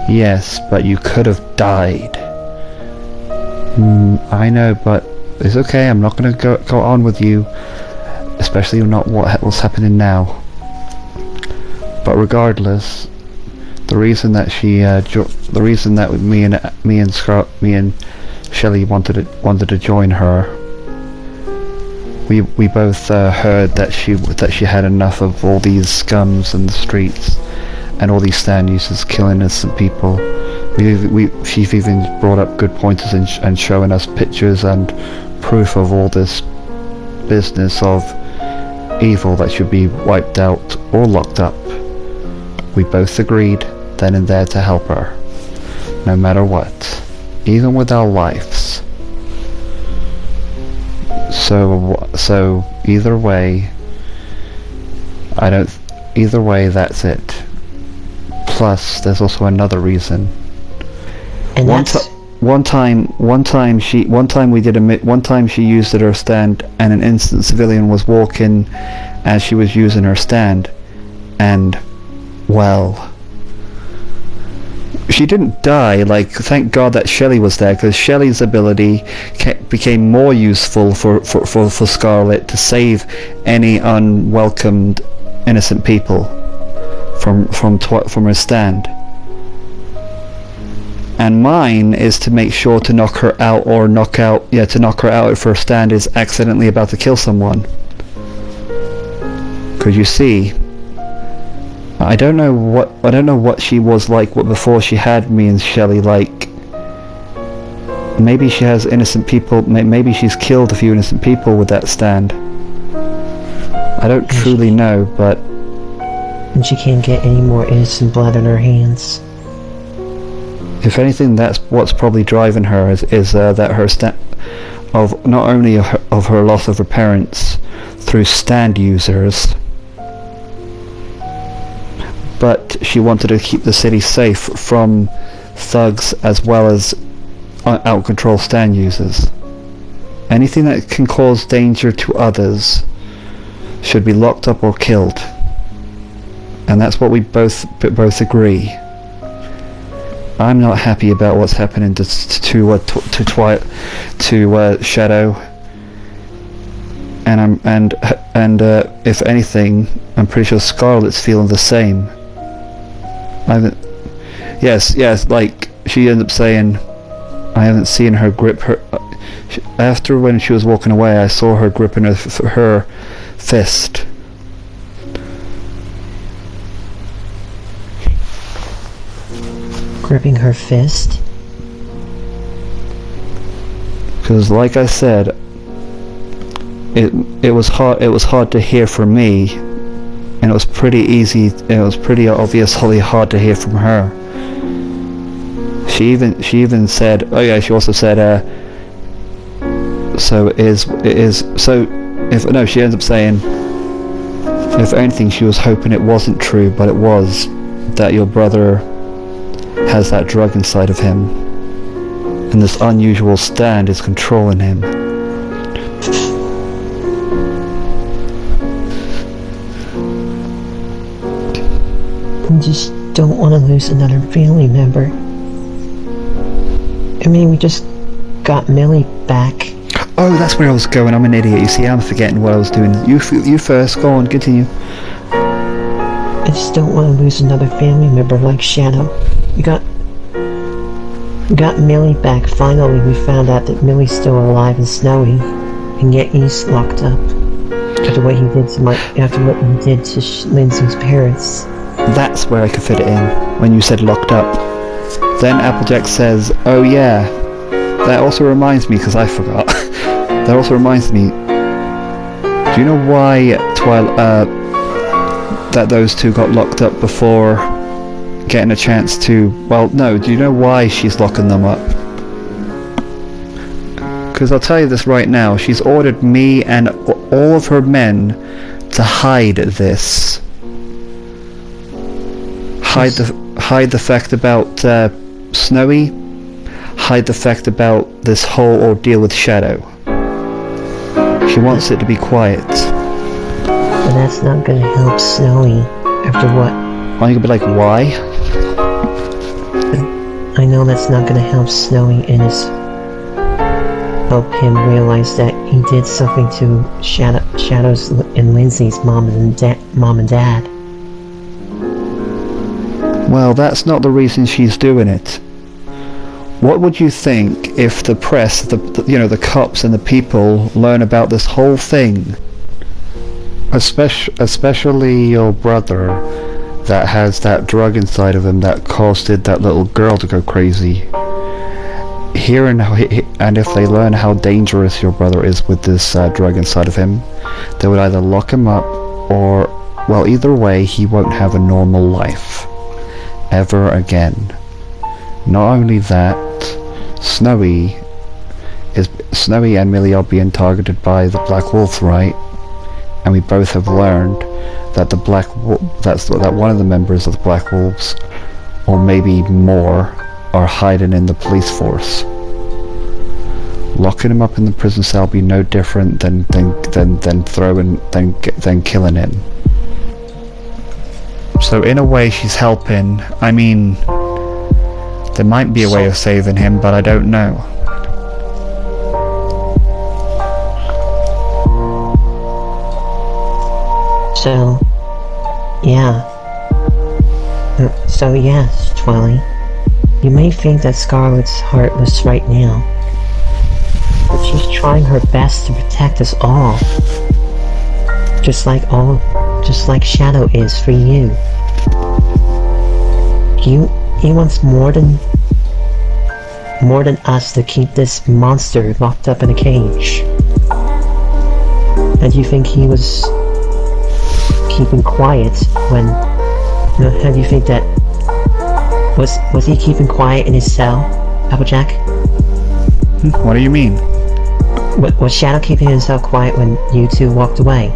[SPEAKER 4] Yes, but you could have died. I know, but it's okay. I'm not gonna go on with you, especially not what's happening now. But regardless, the reason that me and Shelley wanted to join her, we both heard that she had enough of all these scums in the streets and all these stand users killing innocent people. She's even brought up good pointers and showing us pictures and proof of all this business of evil that should be wiped out or locked up. We both agreed then and there to help her, no matter what, even with our lives. So either way, that's it. Plus, there's also another reason.
[SPEAKER 3] And
[SPEAKER 4] One time she used her stand, and an innocent civilian was walking as she was using her stand, and well, she didn't die. Like, thank God that Shelley was there, because Shelley's ability became more useful for Scarlet to save any unwelcomed innocent people from her stand. And mine is to make sure to knock her out if her stand is accidentally about to kill someone. Because you see, I don't know what she was like before she had me and Shelley. Like, maybe she has innocent people. Maybe she's killed a few innocent people with that stand. I don't truly know, but.
[SPEAKER 3] And she can't get any more innocent blood on her hands.
[SPEAKER 4] If anything, that's what's probably driving her is that her of not only of her loss of her parents through stand users, but she wanted to keep the city safe from thugs as well as out-of-control stand users. Anything that can cause danger to others should be locked up or killed, and that's what we both agree. I'm not happy about what's happening to Shadow, and if anything, I'm pretty sure Scarlet's feeling the same. Yes, like she ended up saying, I haven't seen her grip her. After when she was walking away, I saw her gripping her fist.
[SPEAKER 3] Gripping her fist?
[SPEAKER 4] Because, like I said, it was hard to hear from me, and it was pretty easy. It was pretty obviously hard to hear from her. She even said, oh yeah, she also said, she ends up saying, if anything, she was hoping it wasn't true, but it was, that your brother has that drug inside of him, and this unusual stand is controlling him.
[SPEAKER 3] I just don't want to lose another family member. I mean, we just got Millie back.
[SPEAKER 4] Oh, that's where I was going. I'm an idiot. You see, I'm forgetting what I was doing. You first. Go on, continue.
[SPEAKER 3] I just don't want to lose another family member like Shadow. We got Millie back. Finally, we found out that Millie's still alive and Snowy, and yet he's locked up. After what he did to Lindsay's parents.
[SPEAKER 4] That's where I could fit it in, when you said locked up. Then Applejack says, oh yeah, that also reminds me, because I forgot. That also reminds me, do you know why that those two got locked up before getting a chance to, well, no, do you know why she's locking them up? Because I'll tell you this right now, she's ordered me and all of her men to hide this. Hide the fact about Snowy, hide the fact about this whole ordeal with Shadow. She wants it to be quiet.
[SPEAKER 3] But that's not gonna help Snowy after what?
[SPEAKER 4] Why you gonna be like, why?
[SPEAKER 3] I know that's not gonna help Snowy and help him realize that he did something to Shadow's and Lindsay's mom and dad.
[SPEAKER 4] Well, that's not the reason she's doing it. What would you think if the press, the cops and the people learn about this whole thing? Especially your brother, that has that drug inside of him that caused that little girl to go crazy. And if they learn how dangerous your brother is with this drug inside of him, they would either lock him up or, well, either way, he won't have a normal life ever again. Not only that, Snowy and Millie are being targeted by the Black Wolf, right? And we both have learned that that one of the members of the Black Wolves, or maybe more, are hiding in the police force. Locking him up in the prison cell will be no different than killing him. So in a way she's helping. I mean, there might be a way of saving him, but I don't know.
[SPEAKER 3] So, yeah. So yes, Twilly. You may think that Scarlet's heartless right now, but she's trying her best to protect us all. Just like Shadow is for you. He wants more than us to keep this monster locked up in a cage. And you think he was keeping quiet when... How do you think that... Was he keeping quiet in his cell, Applejack?
[SPEAKER 4] What do you mean?
[SPEAKER 3] Was Shadow keeping himself quiet when you two walked away?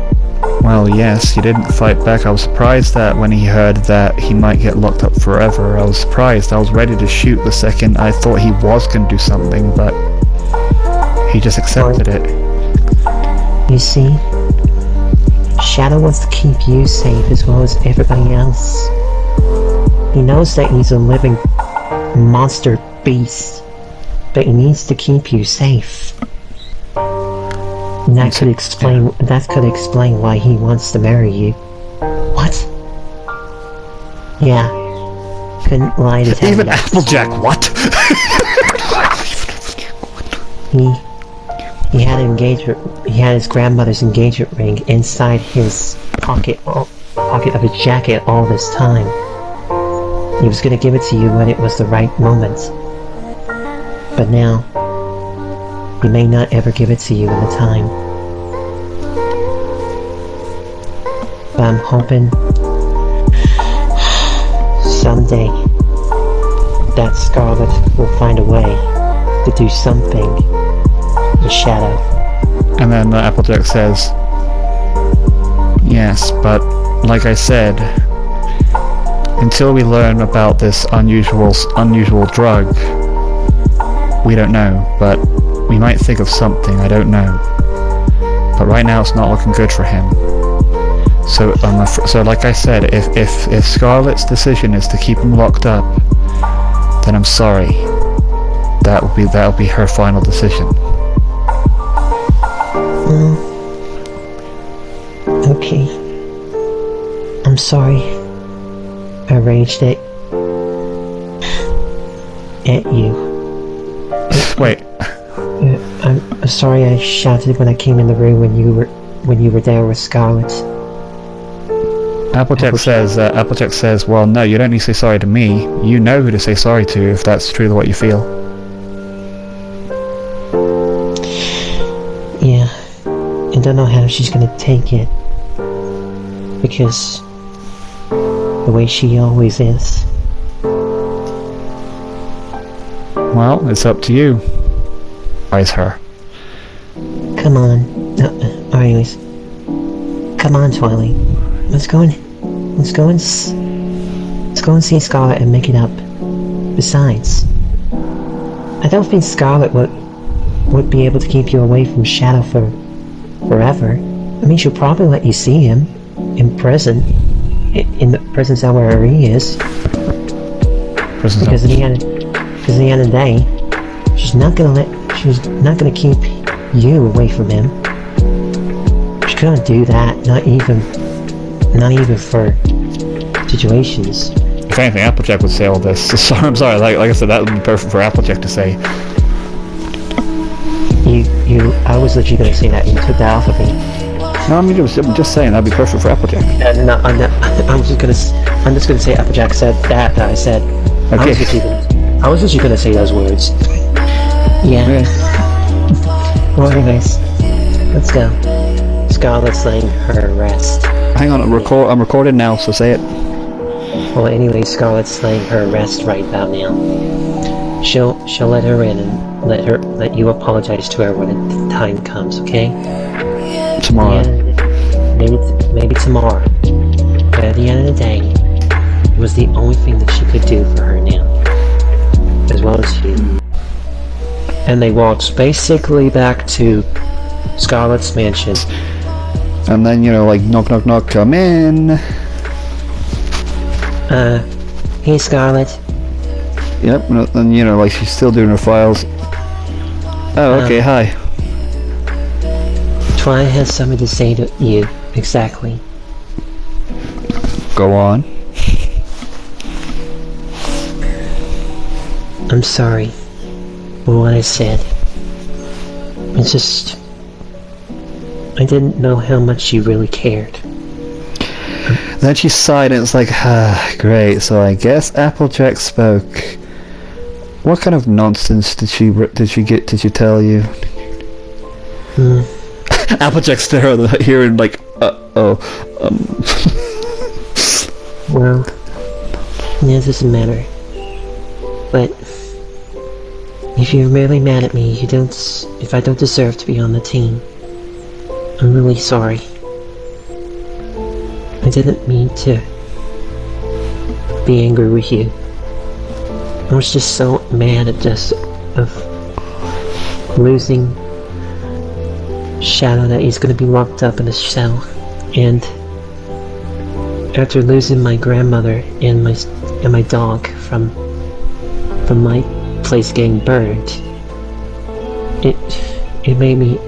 [SPEAKER 4] Well, yes, he didn't fight back. I was surprised that when he heard that he might get locked up forever, I was surprised. I was ready to shoot the second I thought he was going to do something, but he just accepted it.
[SPEAKER 3] You see, Shadow wants to keep you safe as well as everybody else. He knows that he's a living monster beast, but he needs to keep you safe. And that could explain why he wants to marry you. What? Yeah. Couldn't lie to tell
[SPEAKER 4] Even
[SPEAKER 3] you.
[SPEAKER 4] Applejack, what?
[SPEAKER 3] He had his grandmother's engagement ring inside his pocket of his jacket all this time. He was gonna give it to you when it was the right moment. But now, he may not ever give it to you in the time. But I'm hoping someday that Scarlet will find a way to do something with Shadow.
[SPEAKER 4] And then Applejack says, yes, but like I said, until we learn about this unusual drug, we don't know, but we might think of something, I don't know. But right now it's not looking good for him. So like I said, if Scarlet's decision is to keep him locked up, then I'm sorry. That'll be her final decision.
[SPEAKER 3] Okay. I'm sorry. I raged at you.
[SPEAKER 4] Wait.
[SPEAKER 3] I'm sorry I shouted when I came in the room when you were there with Scarlet.
[SPEAKER 4] Applejack says, well, no, you don't need to say sorry to me. You know who to say sorry to if that's truly what you feel.
[SPEAKER 3] Yeah. I don't know how she's gonna take it. Because the way she always is.
[SPEAKER 4] Well, it's up to you. Eyes her.
[SPEAKER 3] Come on. Anyways. Come on, Twilight. Let's go and see Scarlet and make it up. Besides, I don't think Scarlet would be able to keep you away from Shadow forever. I mean, she'll probably let you see him in prison, in the prison cell where he is. Because at the end of the day, she's not gonna keep you away from him. She couldn't do that. Not even for situations.
[SPEAKER 4] If anything, Applejack would say all this. So, I'm sorry, like I said, that would be perfect for Applejack to say.
[SPEAKER 3] I was literally going to say that, you took that off of me.
[SPEAKER 4] No, I'm just saying, that'd be perfect for Applejack.
[SPEAKER 3] No, I'm just going to say Applejack said that I said.
[SPEAKER 4] Okay.
[SPEAKER 3] I was just going to say those words. Yeah.
[SPEAKER 4] Okay.
[SPEAKER 3] Well, anyways, let's go. Scarlet's laying her rest.
[SPEAKER 4] Hang on, I'm recording now, so say it.
[SPEAKER 3] Well, anyway, Scarlet's laying her rest right about now. She'll let her in and let you apologize to her when the time comes, okay?
[SPEAKER 4] Tomorrow.
[SPEAKER 3] Maybe tomorrow. But at the end of the day, it was the only thing that she could do for her now. As well as you. And they walked basically back to Scarlet's mansion.
[SPEAKER 4] And then, like, knock, knock, knock, come in.
[SPEAKER 3] Hey, Scarlet.
[SPEAKER 4] Yep, and, like, she's still doing her files. Oh, okay, hi.
[SPEAKER 3] Twilight has something to say to you, exactly.
[SPEAKER 4] Go on.
[SPEAKER 3] I'm sorry for what I said. It's just... I didn't know how much you really cared.
[SPEAKER 4] Then she sighed and it's like, great, so I guess Applejack spoke. What kind of nonsense did she tell you? Applejack's there hearing like, Well,
[SPEAKER 3] it doesn't matter. But if you're really mad at me, if I don't deserve to be on the team, I'm really sorry. I didn't mean to be angry with you. I was just so mad of losing Shadow, that he's gonna be locked up in a cell, and after losing my grandmother and my dog from my place getting burned, it made me.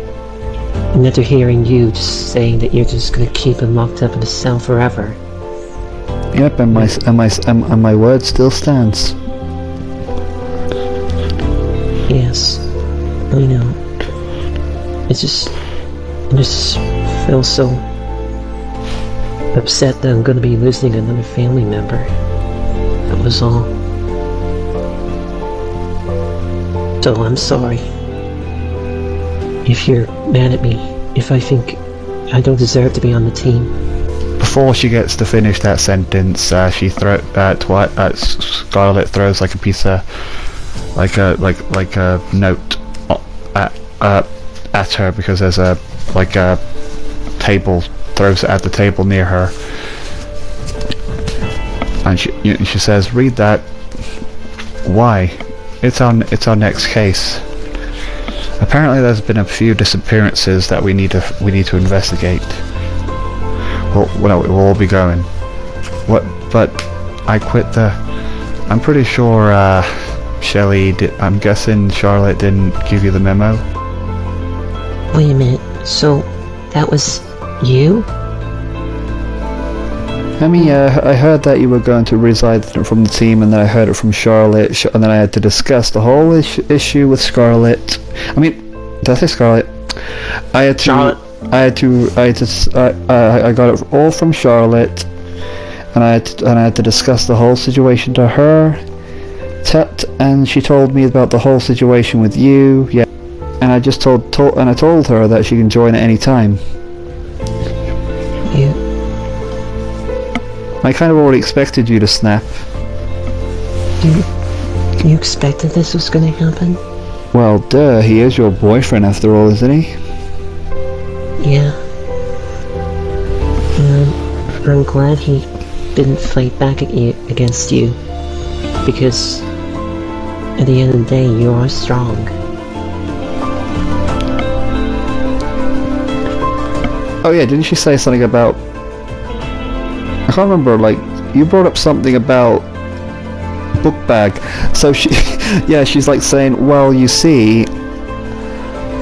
[SPEAKER 3] And after hearing you just saying that you're just gonna keep him locked up in a cell forever.
[SPEAKER 4] Yep, and my word still stands.
[SPEAKER 3] Yes, I know. I just feel so upset that I'm gonna be losing another family member. That was all. So I'm sorry if you're mad at me, if I think I don't deserve to be on the team.
[SPEAKER 4] Before she gets to finish that sentence, Scarlet throws like a piece of, like a note at her, because there's a table, throws it at the table near her, and she says, "Read that. Why? It's our next case. Apparently, there's been a few disappearances that we need to investigate. We'll all be going. What? But I quit the. I'm pretty sure Shelley did. I'm guessing Charlotte didn't give you the memo."
[SPEAKER 3] Wait a minute, so that was you?
[SPEAKER 4] I mean, I heard that you were going to resign from the team, and then I heard it from Charlotte, and then I had to discuss the whole issue with Scarlet. I mean, did I say Scarlet? I had to.
[SPEAKER 2] Charlotte.
[SPEAKER 4] I got it all from Charlotte, and I had to discuss the whole situation to her. And she told me about the whole situation with you. Yeah, and I just told her that she can join at any time.
[SPEAKER 3] You...
[SPEAKER 4] I kind of already expected you to snap.
[SPEAKER 3] You expected this was gonna happen?
[SPEAKER 4] Well, duh, he is your boyfriend after all, isn't he?
[SPEAKER 3] Yeah. I'm glad he didn't fight back against you, because at the end of the day, you are strong.
[SPEAKER 4] Oh yeah, didn't she say something about... I can't remember, like, you brought up something about book bag. So she... yeah, she's like saying, well, you see,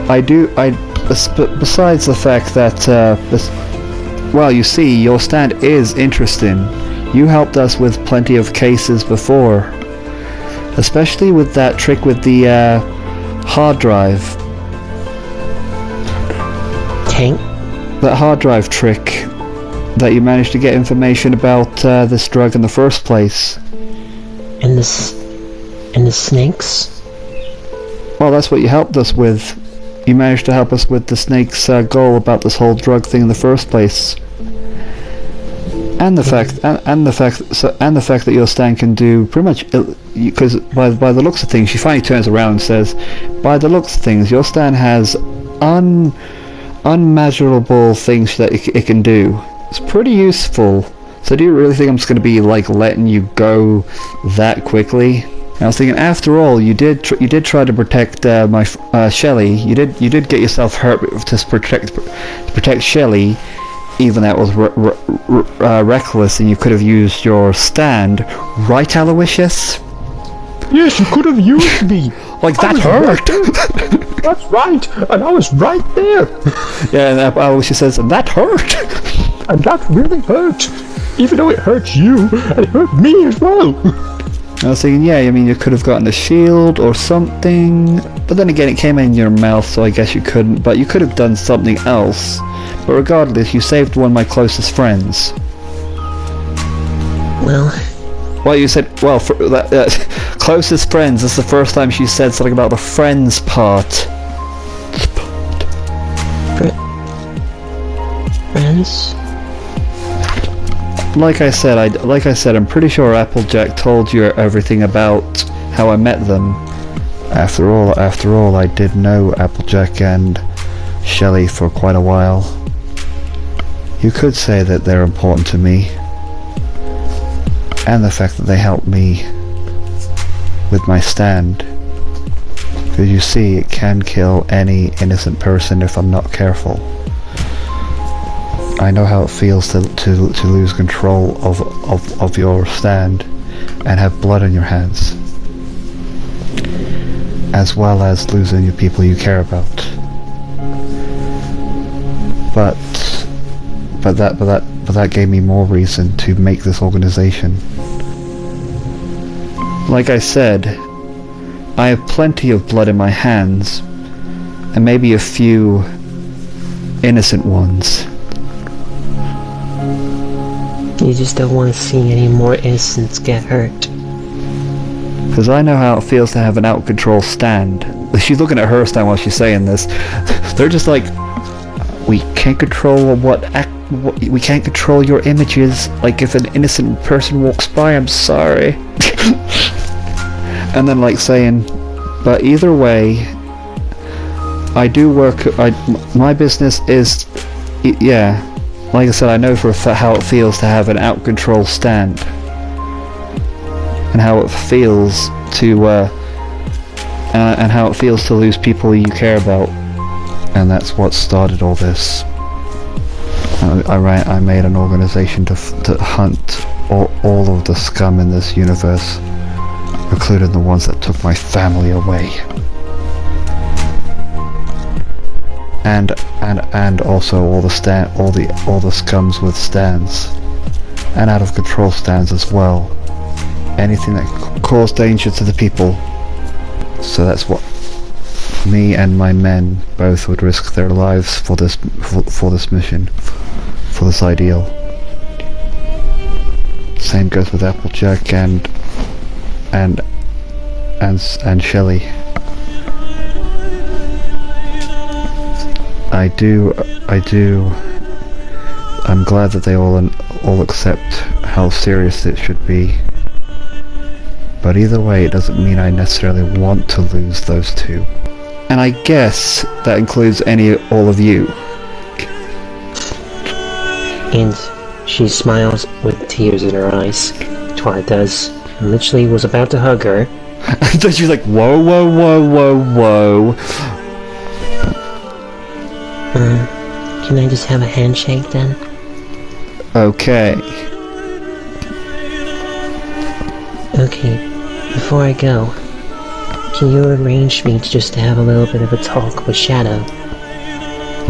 [SPEAKER 4] besides the fact that, well, you see, your stand is interesting. You helped us with plenty of cases before. Especially with that trick with the, hard drive.
[SPEAKER 3] Tank?
[SPEAKER 4] That hard drive trick. That you managed to get information about, this drug in the first place.
[SPEAKER 3] And the snakes?
[SPEAKER 4] Well, that's what you helped us with. You managed to help us with the snake's goal about this whole drug thing in the first place. And the fact that your stand can do pretty much, because by the looks of things, she finally turns around and says, by the looks of things, your stand has unmeasurable things that it can do. It's pretty useful. So do you really think I'm just going to be like letting you go that quickly? And I was thinking, after all, you did try to protect my Shelley. You did get yourself hurt to protect Shelley, even that was reckless, and you could have used your stand, right, Aloysius?
[SPEAKER 2] Yes, you could have used me.
[SPEAKER 4] Like, that hurt.
[SPEAKER 2] That's right, and I was right there.
[SPEAKER 4] Yeah, and Aloysius says, and that hurt.
[SPEAKER 2] And that really hurt. Even though it hurt you, it hurt me as well.
[SPEAKER 4] I was thinking, yeah, I mean, you could have gotten a shield or something, but then again, it came in your mouth, so I guess you couldn't, but you could have done something else. But regardless, you saved one of my closest friends.
[SPEAKER 3] Well,
[SPEAKER 4] you said, well, for closest friends, this is the first time she said something about the friends part.
[SPEAKER 3] friends?
[SPEAKER 4] Like I said, I'm pretty sure Applejack told you everything about how I met them. After all, I did know Applejack and Shelley for quite a while. You could say that they're important to me. And the fact that they helped me with my stand. Because you see, it can kill any innocent person if I'm not careful. I know how it feels to lose control of your stand and have blood on your hands, as well as losing your people you care about. But that gave me more reason to make this organization. Like I said, I have plenty of blood in my hands, and maybe a few innocent ones.
[SPEAKER 3] You just don't want to see any more innocents get hurt.
[SPEAKER 4] Because I know how it feels to have an out-of-control stand. She's looking at her stand while she's saying this. They're just like, we can't control we can't control your images. Like if an innocent person walks by, I'm sorry. And then like saying, but either way, I do work. My business is, yeah. Like I said, I know for how it feels to have an out-of-control stand, and how it feels to, and how it feels to lose people you care about, and that's what started all this. I made an organization to hunt all of the scum in this universe, including the ones that took my family away. And also all the scums with stands, and out of control stands as well. Anything that cause danger to the people. So that's what me and my men both would risk their lives for this mission, for this ideal. Same goes with Applejack and Shelley. I'm glad that they all accept how serious it should be. But either way, it doesn't mean I necessarily want to lose those two. And I guess that includes all of you.
[SPEAKER 3] And she smiles with tears in her eyes. Twilight does. And literally was about to hug her.
[SPEAKER 4] So she's like, whoa, whoa, whoa, whoa, whoa.
[SPEAKER 3] Can I just have a handshake then?
[SPEAKER 4] Okay.
[SPEAKER 3] Okay, before I go, can you arrange me just to have a little bit of a talk with Shadow?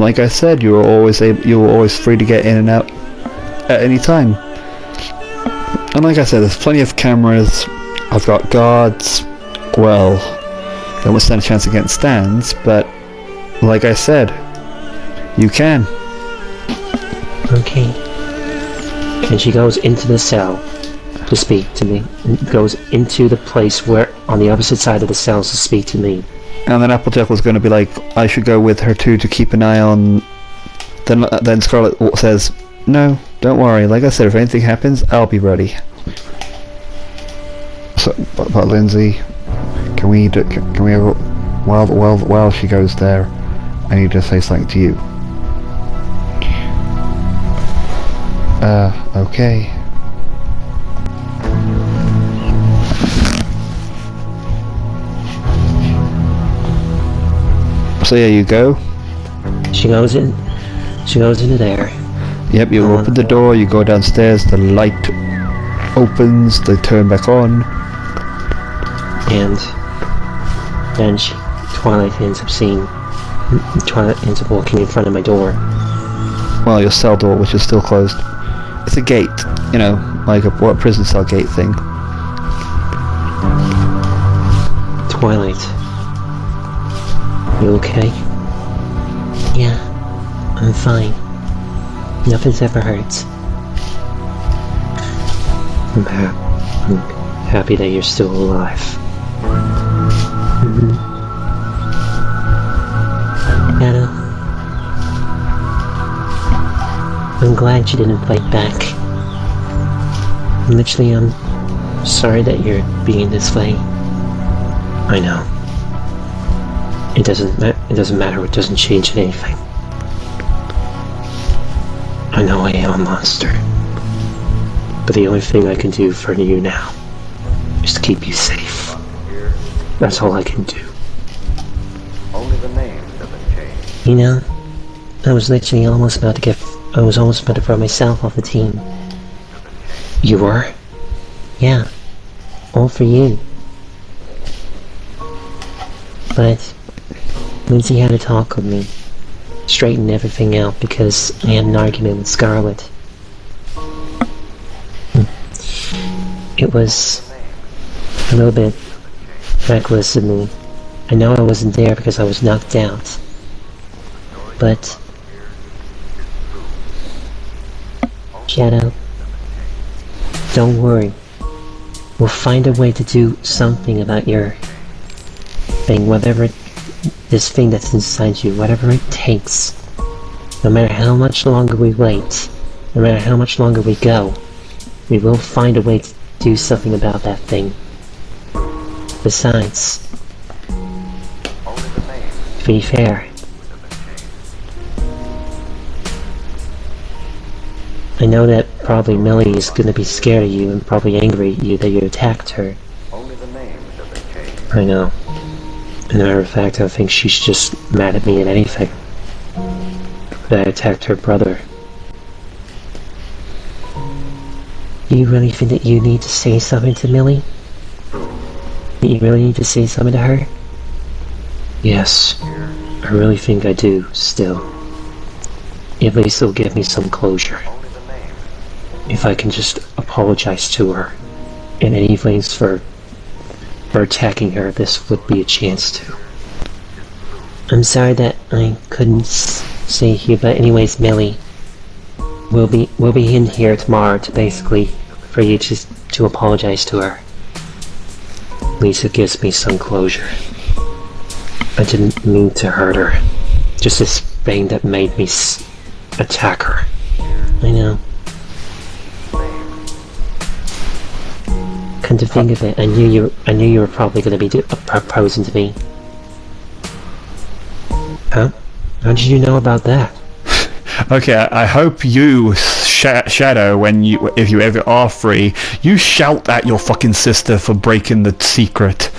[SPEAKER 4] Like I said, you were always free to get in and out at any time. And like I said, there's plenty of cameras. I've got guards. Well, they won't stand a chance against stands, but like I said, you can.
[SPEAKER 3] Okay. And she goes into the cell to speak to me. Goes into the place where, on the opposite side of the cells, to speak to me.
[SPEAKER 4] And then Applejack was going to be like, I should go with her too to keep an eye on... Then Scarlet says, no, don't worry. Like I said, if anything happens, I'll be ready. So, but Lindsay, can we while she goes there, I need to say something to you. Okay. So yeah, you go.
[SPEAKER 3] She goes into there.
[SPEAKER 4] Yep, you open the door, you go downstairs, the light opens, they turn back on.
[SPEAKER 3] And then Twilight ends up walking in front of my door.
[SPEAKER 4] Well, your cell door, which is still closed. It's a gate, you know, like a prison cell gate thing.
[SPEAKER 3] Twilight. You okay? Yeah, I'm fine. Nothing's ever hurt. I'm happy that you're still alive. Shadow, I'm glad you didn't fight back. Literally, I'm sorry that you're being this way. I know. It doesn't matter. It doesn't change anything. I know I am a monster, but the only thing I can do for you now is to keep you safe. That's all I can do.
[SPEAKER 5] Only the names have been changed.
[SPEAKER 3] You know, I was almost about to throw myself off the team. You were? Yeah, all for you. But Lindsay had a talk with me, straightened everything out because I had an argument with Scarlet. It was a little bit reckless of me. I know I wasn't there because I was knocked out, but Shadow, don't worry. We'll find a way to do something about your thing, this thing that's inside you, whatever it takes. No matter how much longer we wait, no matter how much longer we go, we will find a way to do something about that thing. Besides, to be fair, I know that probably Millie is gonna be scared of you and probably angry at you that you attacked her.
[SPEAKER 5] Only the names have been changed.
[SPEAKER 3] I know. As a matter of fact, I think she's just mad at me and anything. That I attacked her brother. Do you really think that you need to say something to Millie? Do you really need to say something to her? Yes, I really think I do, still. At least it'll give me some closure.
[SPEAKER 5] Only the names.
[SPEAKER 3] If I can just apologize to her. And anything for attacking her, this would be a chance to. I'm sorry that I couldn't say here, but anyways, Millie, we'll be in here tomorrow to basically for you to apologize to her. At least it gives me some closure. I didn't mean to hurt her. Just this thing that made me attack her. I know. Come to think of it, I knew you were probably going to be proposing to me. Huh? How did you know about that?
[SPEAKER 4] Okay, I hope you, Shadow, if you ever are free, you shout at your fucking sister for breaking the secret.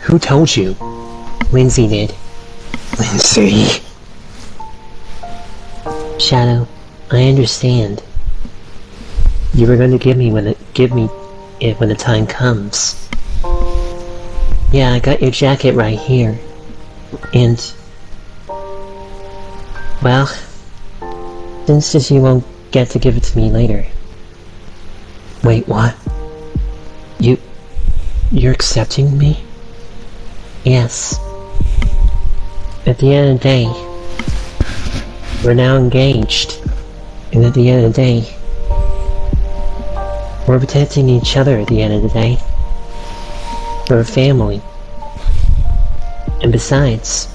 [SPEAKER 3] Who told you? Lindsay did. Lindsay. Shadow, I understand. You were going to give me it when the time comes. Yeah, I got your jacket right here. And well, since you won't get to give it to me later. Wait, what? You're accepting me? Yes. At the end of the day, we're now engaged. And at the end of the day, we're protecting each other at the end of the day. We're a family. And besides,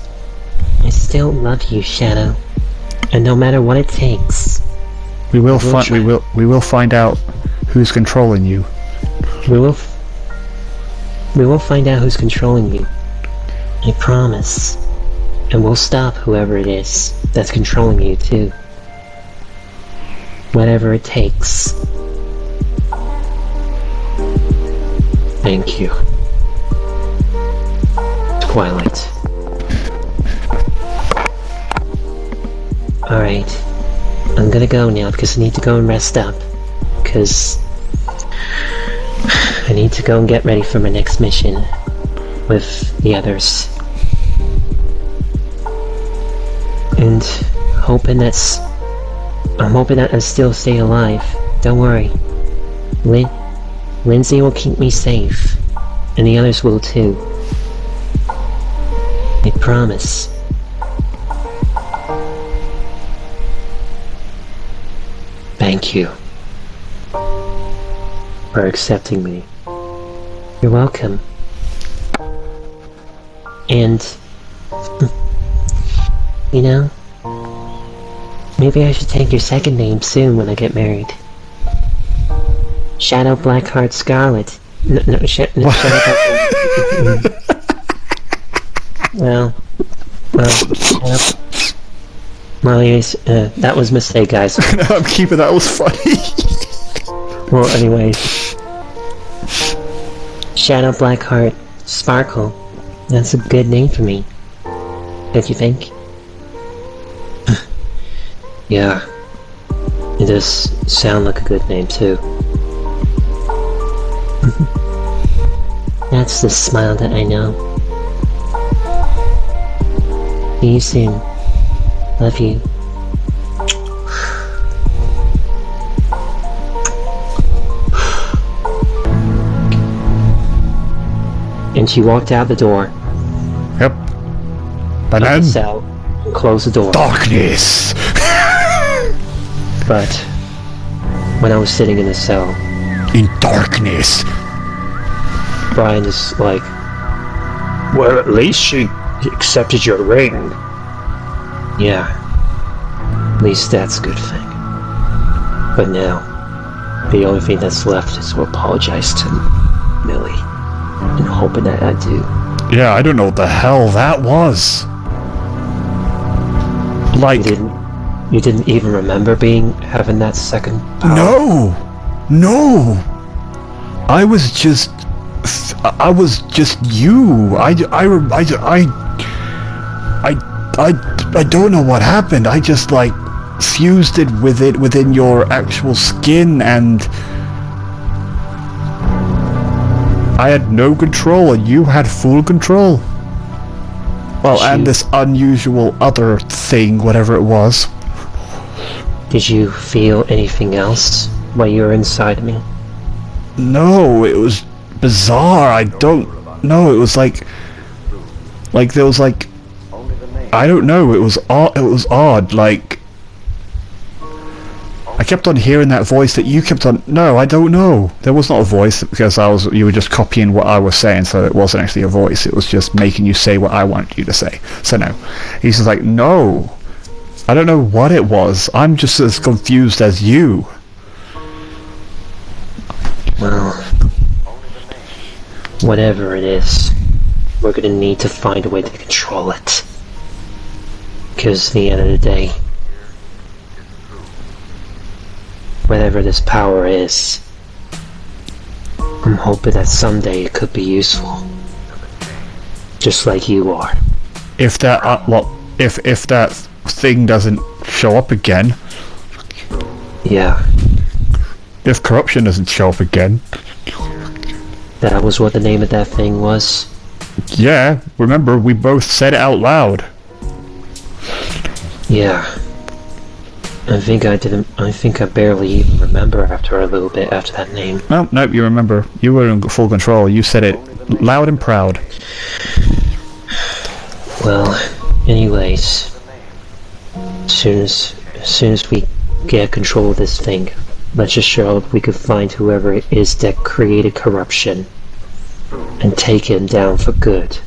[SPEAKER 3] I still love you, Shadow. And no matter what it takes,
[SPEAKER 4] we will find out who's controlling you.
[SPEAKER 3] We will find out who's controlling you. I promise. And we'll stop whoever it is that's controlling you too. Whatever it takes. Thank you. Twilight. Alright. I'm gonna go now because I need to go and rest up. Because I need to go and get ready for my next mission with the others. And I'm hoping that I still stay alive. Don't worry. Lindsay will keep me safe. And the others will too. I promise. Thank you for accepting me. You're welcome. And you know, maybe I should take your second name soon when I get married. Shadow Blackheart Scarlet. No, Shadow Well, anyways, that was a mistake, guys.
[SPEAKER 4] No, I'm keeping that. Was funny.
[SPEAKER 3] Well, anyways, Shadow Blackheart Sparkle. That's a good name for me. Don't you think? Yeah, it does sound like a good name too. That's the smile that I know. See you soon. Love you. And she walked out the door.
[SPEAKER 4] Yep.
[SPEAKER 3] Of the cell.
[SPEAKER 2] close the door.
[SPEAKER 4] Darkness!
[SPEAKER 2] But when I was sitting in the cell,
[SPEAKER 4] In darkness!
[SPEAKER 2] Brian is like, well, at least she accepted your ring. Yeah, at least that's a good thing. But now, the only thing that's left is to apologize to Millie, and hoping that I do.
[SPEAKER 4] Yeah, I don't know what the hell that was. Like,
[SPEAKER 2] You didn't even remember having that second power?
[SPEAKER 4] no! I was just you. I don't know what happened. I just like fused it within your actual skin, and I had no control and you had full control. Well, and this unusual other thing, whatever it was.
[SPEAKER 2] Did you feel anything else while you were inside me?
[SPEAKER 4] No, it was bizarre. I don't know. It was like there was like, I don't know. It was odd. Like, I kept on hearing that voice that you kept on. No, I don't know. There was not a voice because you were just copying what I was saying, so it wasn't actually a voice. It was just making you say what I wanted you to say. So no, he's just like, no, I don't know what it was. I'm just as confused as you.
[SPEAKER 2] Well, whatever it is, we're gonna need to find a way to control it. Because at the end of the day, whatever this power is, I'm hoping that someday it could be useful. Just like you are.
[SPEAKER 4] If that if that thing doesn't show up again,
[SPEAKER 2] Yeah,
[SPEAKER 4] if corruption doesn't show up again,
[SPEAKER 2] that was what the name of that thing was.
[SPEAKER 4] yeah, remember we both said it out loud.
[SPEAKER 2] Yeah. I think I barely even remember after a little bit after that name.
[SPEAKER 4] Nope, you remember. You were in full control. You said it loud and proud.
[SPEAKER 2] Well, anyways, as soon as we get control of this thing, let's just show if we can find whoever it is that created corruption and take him down for good.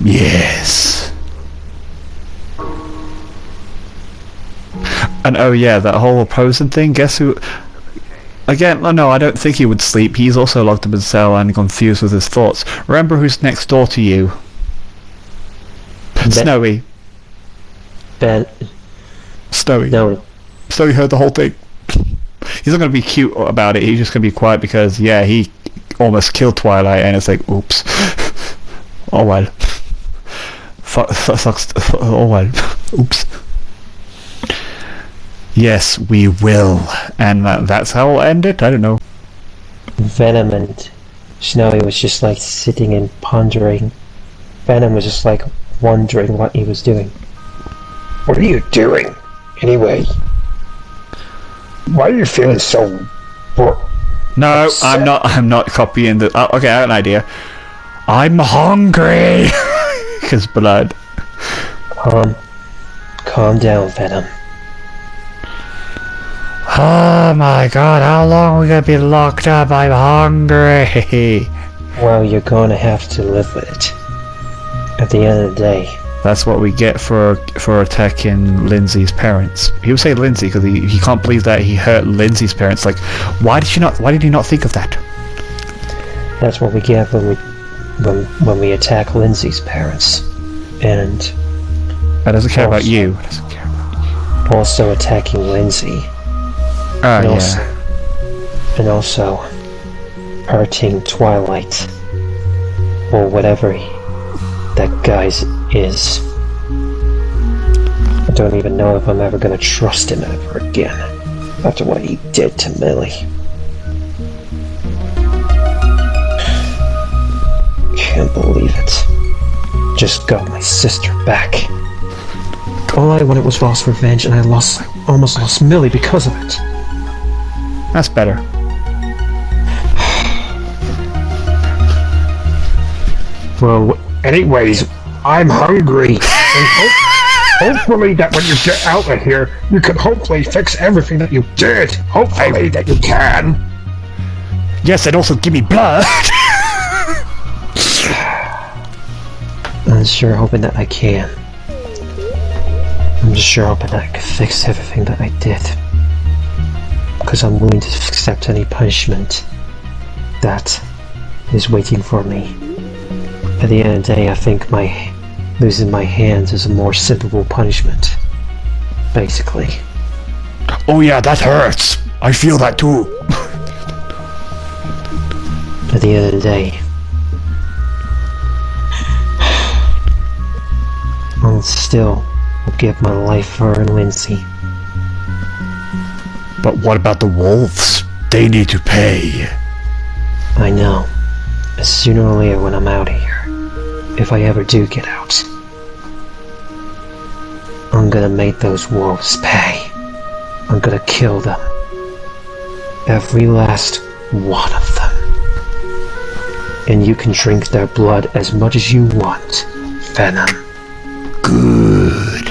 [SPEAKER 4] Yes. And oh yeah, that whole opposing thing, guess who... Again, no, I don't think he would sleep. He's also locked up in a cell and confused with his thoughts. Remember who's next door to you? Snowy. Snowy.
[SPEAKER 2] No.
[SPEAKER 4] Snowy heard the whole thing. He's not going to be cute about it. He's just going to be quiet because, yeah, he almost killed Twilight and it's like, oops. Oh well. Sucks. Oh well. Oops. Yes, we will. And that's how I'll end it? I don't know.
[SPEAKER 2] Venom and Snowy was just like sitting and pondering. Venom was just like wondering what he was doing. What are you doing, anyway? Why are you feeling so...
[SPEAKER 4] No,
[SPEAKER 2] upset?
[SPEAKER 4] I'm not copying the... okay, I have an idea. I'm hungry! Because blood.
[SPEAKER 2] Calm down, Venom.
[SPEAKER 4] Oh my god, how long are we gonna be locked up? I'm hungry!
[SPEAKER 2] Well, you're going to have to live with it. At the end of the day.
[SPEAKER 4] That's what we get for attacking Lindsay's parents. He would say Lindsay because he can't believe that he hurt Lindsay's parents. Like, why did he not think of that?
[SPEAKER 2] That's what we get when we attack Lindsay's parents. And...
[SPEAKER 4] That doesn't care about
[SPEAKER 2] also-
[SPEAKER 4] you. It doesn't care about you.
[SPEAKER 2] Also attacking Lindsay.
[SPEAKER 4] Ah,
[SPEAKER 2] And
[SPEAKER 4] yeah.
[SPEAKER 2] also, and also hurting Twilight. Or whatever that guy's is. I don't even know if I'm ever gonna trust him ever again. After what he did to Millie. Can't believe it. Just got my sister back. All I wanted was lost revenge, and I almost lost Millie because of it.
[SPEAKER 4] That's better.
[SPEAKER 2] Well, anyways, I'm hungry.
[SPEAKER 6] Hopefully that when you get out of here, you can hopefully fix everything that you did. Hopefully that you can.
[SPEAKER 4] Yes, and also give me blood.
[SPEAKER 2] I'm sure hoping that I can. I'm just sure hoping that I can fix everything that I did. Because I'm willing to accept any punishment that is waiting for me. At the end of the day, I think losing my hands is a more simple punishment. Basically.
[SPEAKER 4] Oh yeah, that hurts. I feel that too.
[SPEAKER 2] At the end of the day, I'll still give my life for her and Lindsay.
[SPEAKER 4] But what about the wolves? They need to pay.
[SPEAKER 2] I know. Sooner or later when I'm out of here, if I ever do get out, I'm gonna make those wolves pay. I'm gonna kill them. Every last one of them. And you can drink their blood as much as you want, Venom.
[SPEAKER 4] Good.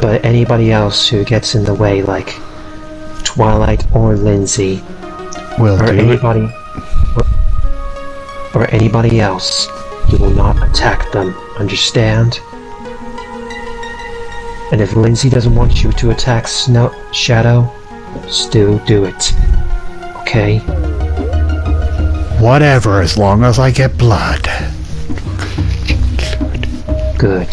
[SPEAKER 2] But anybody else who gets in the way, like Twilight or Lindsay,
[SPEAKER 4] Will
[SPEAKER 2] or
[SPEAKER 4] do
[SPEAKER 2] anybody, or anybody else, you will not attack them. Understand? And if Lindsay doesn't want you to attack Shadow, still do it. Okay?
[SPEAKER 4] Whatever, as long as I get blood.
[SPEAKER 2] Good.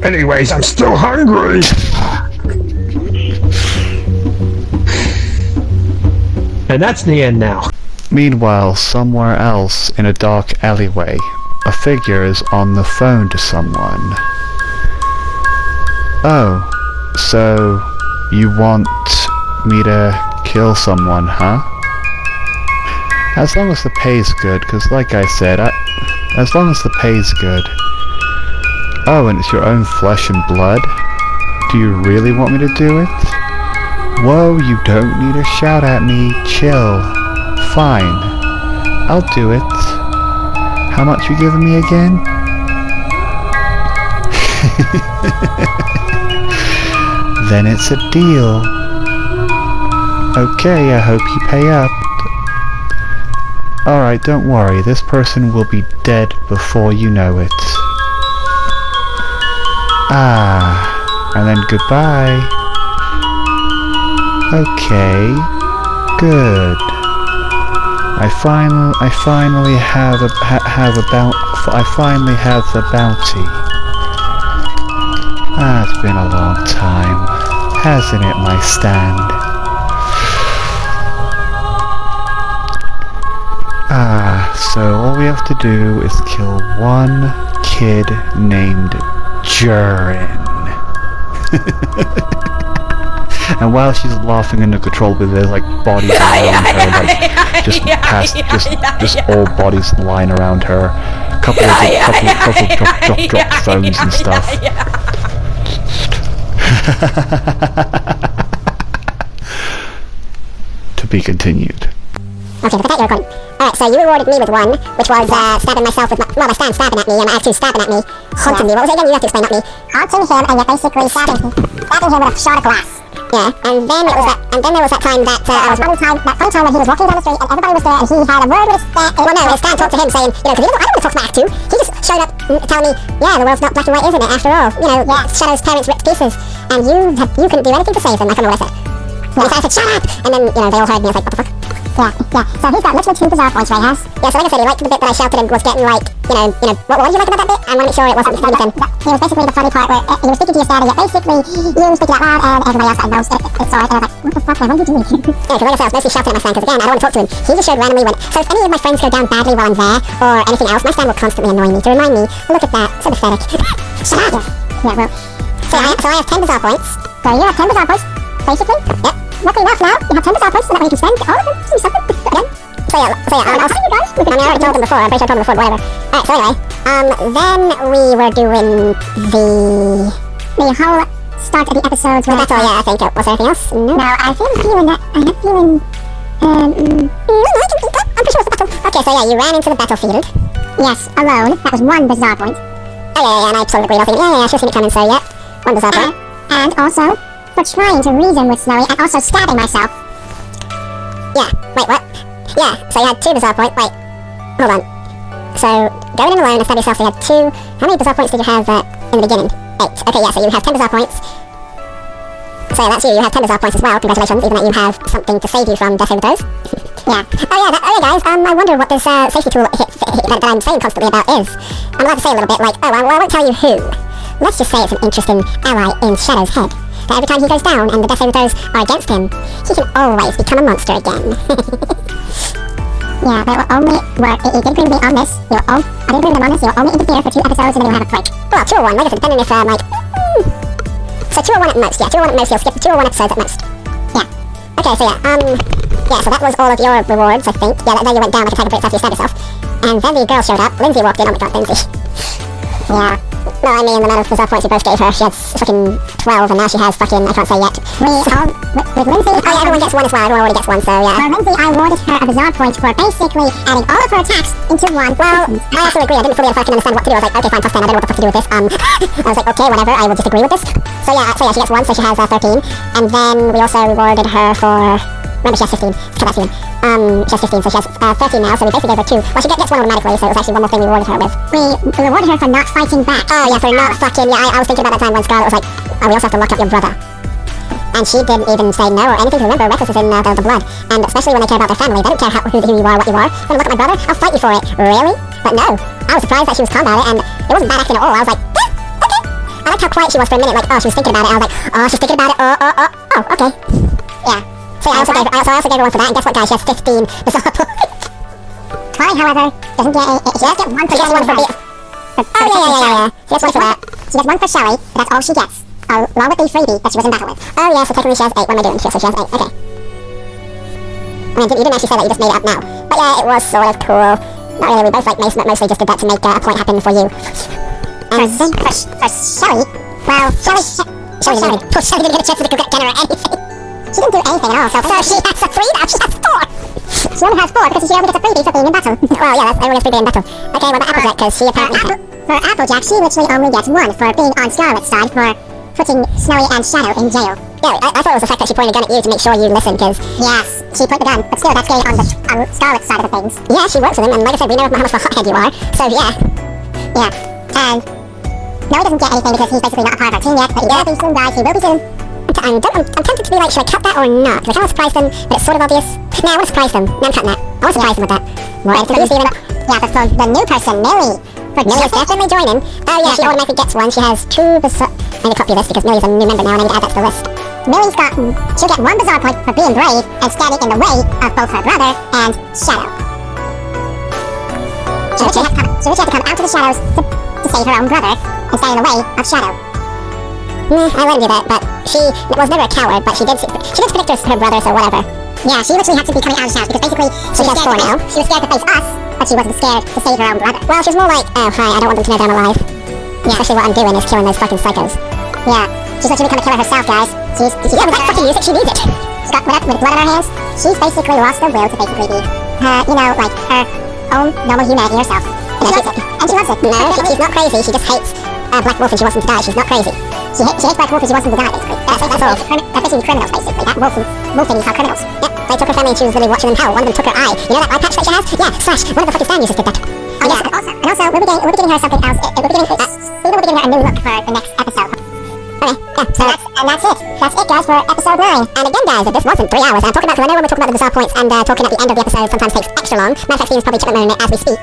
[SPEAKER 6] Anyways, I'm still hungry.
[SPEAKER 2] And that's the end now.
[SPEAKER 4] Meanwhile, somewhere else in a dark alleyway, a figure is on the phone to someone. Oh, so you want me to kill someone, huh? As long as the pay's good, because like I said, as long as the pay's good. Oh, and it's your own flesh and blood? Do you really want me to do it? Whoa, you don't need to shout at me. Chill. Fine. I'll do it. How much you giving me again? Then it's a deal. Okay, I hope you pay up. Alright, don't worry. This person will be dead before you know it. Ah, and then goodbye. Okay, good. I finally have the bounty. Ah, it's been a long time, hasn't it, my stand? Ah, so all we have to do is kill one kid named Jurin. And while she's laughing uncontrollably, there's like bodies around her, like just all bodies lying around her. Couple of drop phones and stuff. To be continued.
[SPEAKER 7] Okay, look at that, you're recording. Alright, so you rewarded me with one, which was stabbing myself with my stand stabbing at me, and my F2 stabbing at me, haunting me. What was it again? You have to explain, not me. Haunting him, and you're basically stabbing him with a shard of glass. Yeah, and then it was that, and then there was that time that I was that funny time when he was walking down the street and everybody was there and he had a word with his stand. Well, no, his stand talked to him saying, you know, because I don't want to talk to my Act 2. He just showed up telling me, yeah, the world's not black and white, isn't it? After all, you know, Shadow's parents ripped to pieces, and you couldn't do anything to save them. I can't remember what I said. And I said, shut up! And then, you know, they all heard me. I was like, what the fuck? Yeah. So he's got literally 2 bizarre points, Ray has. Yeah, so like I said, he liked the bit that I shouted and was getting like, you know, what did you like about that bit? I want to make sure it wasn't the same. He was basically the funny part where he was speaking to your stand, and yet basically you speaking out loud and everybody else knows it's alright. And I was like, what the fuck, man, what did you do? Yeah, because like I said, I was mostly shouting at my stand, because again, I don't want to talk to him. He just showed randomly when, so if any of my friends go down badly while I'm there, or anything else, my stand will constantly annoy me to remind me, look at that, so pathetic. Shut up! Yeah, well. So I have 10 bizarre points. So you have 10 bizarre points, basically. Yep. Luckily enough now, you have 10 bizarre points, so that way you can spend all of them, do something. Again. So yeah, I'll see you guys. I already told them before, I'm pretty sure I told them before, but whatever. Alright, so anyway, then we were doing the whole start of the episodes where that's all, yeah, I think. Was there anything else? No. No, I feel feeling that, I have feeling, I'm pretty sure it's the battle. Okay, so yeah, you ran into the battlefield. Yes, alone. That was one bizarre point. yeah, and I sort of agreed. I was thinking, yeah, she'll see me coming, so yeah. One bizarre point. And also, for trying to reason with Snowy and also stabbing myself. Yeah, wait, what? Yeah, so you had 2 bizarre points. Wait, hold on. So, going in alone and stab yourself, so you had 2. How many bizarre points did you have in the beginning? 8. Okay, yeah, so you have 10 bizarre points. So that's you have 10 bizarre points as well. Congratulations, even though you have something to save you from death overdose. Yeah. Oh yeah, guys, I wonder what this safety tool that I'm saying constantly about is. I'm allowed to say a little bit like, oh, well, I won't tell you who. Let's just say it's an interesting ally in Shadow's head. That every time he goes down and the death overdose are against him, he can always become a monster again. Yeah, but it will only work. It didn't agree with me on this. I didn't agree with him on this. You'll only interfere for 2 episodes and then you'll have a break. Well, 2 or 1, like I said, depending if, So 2 or 1 at most, yeah. 2 or 1 at most, you'll skip 2 or 1 episodes at most. Yeah. Okay, so yeah, yeah, so that was all of your rewards, I think. Yeah, then you went down like a tiger bricks after you stabbed yourself. And then the girl showed up. Lindsay walked in. Oh my god, Lindsay. Yeah. No, I mean, the amount of bizarre points you both gave her, she had fucking 12, and now she has fucking, I can't say yet. With Lindsay... Oh yeah, everyone gets 1 as well, everyone already gets 1, so yeah. For Lindsay, I awarded her a bizarre point for basically adding all of her attacks into 1. Well, I also agree, I didn't fully fucking understand what to do. I was like, okay, fine, plus 10, I don't know what the fuck to do with this. I was like, okay, whatever, I will just agree with this. So yeah, she gets 1, so she has 13. And then we also rewarded her for... Remember, she has 15. She has 15, so she has 13 now, so we basically gave her 2. Well, she gets 1 automatically, so it was actually one more thing we rewarded her with. We rewarded her for not fighting back. Oh, yeah, for not fucking... Yeah, I was thinking about that time when Scarlet was like, oh, we also have to lock up your brother. And she didn't even say no or anything, to remember, reckless is in the blood. And especially when they care about their family, they don't care who you are, what you are. You want to look at my brother? I'll fight you for it. Really? But no. I was surprised that she was calm about it, and it wasn't bad acting at all. I was like, yeah, okay. I liked how quiet she was for a minute, like, oh, she was thinking about it. I was like, oh, she's thinking about it. Oh, okay. Yeah. So yeah, I also gave her 1 for that, and guess what, guys? She has 15 bizarre points. Twilight, however, doesn't get she does get 1 for being... Oh, yeah. She gets 1 for that. She gets 1 for Shelly, but that's all she gets. Along with the freebie that she was in battle with. Oh yeah, so technically she has 8. What am I doing? So she has 8, okay. I mean, you didn't actually say that, you just made it up now. But yeah, it was sort of cool. Not really, we both like mostly just did that to make a point happen for you. And then for Shelly, well, Shelly didn't get a chance to get her or anything. She didn't do anything at all, so she has a 3 now, she has 4! She only has 4 because she only gets a freebie for being in battle. Well, yeah, everyone gets freebie in battle. Okay, what about Applejack, because she apparently... For Applejack, she literally only gets 1 for being on Scarlet's side for putting Snowy and Shadow in jail. Yeah, I thought it was the fact that she pointed a gun at you to make sure you listen, because... Yes, she put the gun, but still, that's gay on Scarlet's side of the things. Yeah, she works with him, and like I said, we know how much of a hothead you are, so yeah. Yeah, and... No, he doesn't get anything because he's basically not a part of our team yet, but he will be soon, guys, he will be soon. I'm tempted to be like, should I cut that or not? Because I kind of surprised them, but it's sort of obvious. No, I want to surprise them. No, I'm cutting that. I want to surprise them with that. More editing for you, Steven. Yeah, but for the new person, Millie. Millie is definitely joining. Oh yeah, she automatically gets 1. She has 2 bizarre... I need to copy this because Millie's a new member now and I need to add that to the list. Millie's got... She'll get 1 bizarre point for being brave and standing in the way of both her brother and Shadow. She literally had to come out to the shadows to save her own brother and stand in the way of Shadow. Nah, I wouldn't do that, but she was never a coward, but she did protect her brother, so whatever. Yeah, she literally had to be coming out of the shadows, because basically she has 4 now. She was scared to face us, but she wasn't scared to save her own brother. Well, she was more like, oh, hi, I don't want them to know that I'm alive. Yeah. Especially what I'm doing is killing those fucking psychos. Yeah, she's literally become a killer herself, guys. Yeah, with that fucking music, she needs it. She's got, with blood on her hands, she's basically lost the will to basically be her, like, her own normal humanity herself. And she loves it. No, she's not crazy, she just hates Black Wolf and she wants him to die. She's not crazy. She hates Black Wolf and she wants him to die, basically. That's all. They're basically criminals, basically. That Wolf thing is how criminals. Yep, they took her family and she was really watching them hell. One of them took her eye. You know that eye patch that she has? Yeah, Slash, one of the fucking stand users did that. Oh yeah, and also, we'll be getting her something else. We'll be getting her a new look for the next episode. Okay, yeah, so that's it. That's it, guys, for episode 9. And again, guys, if this wasn't 3 hours, I'm talking about, because I know when we're talking about the bizarre points and talking at the end of the episode sometimes takes extra long. Matter of fact, Steven's probably checking my minute as we speak.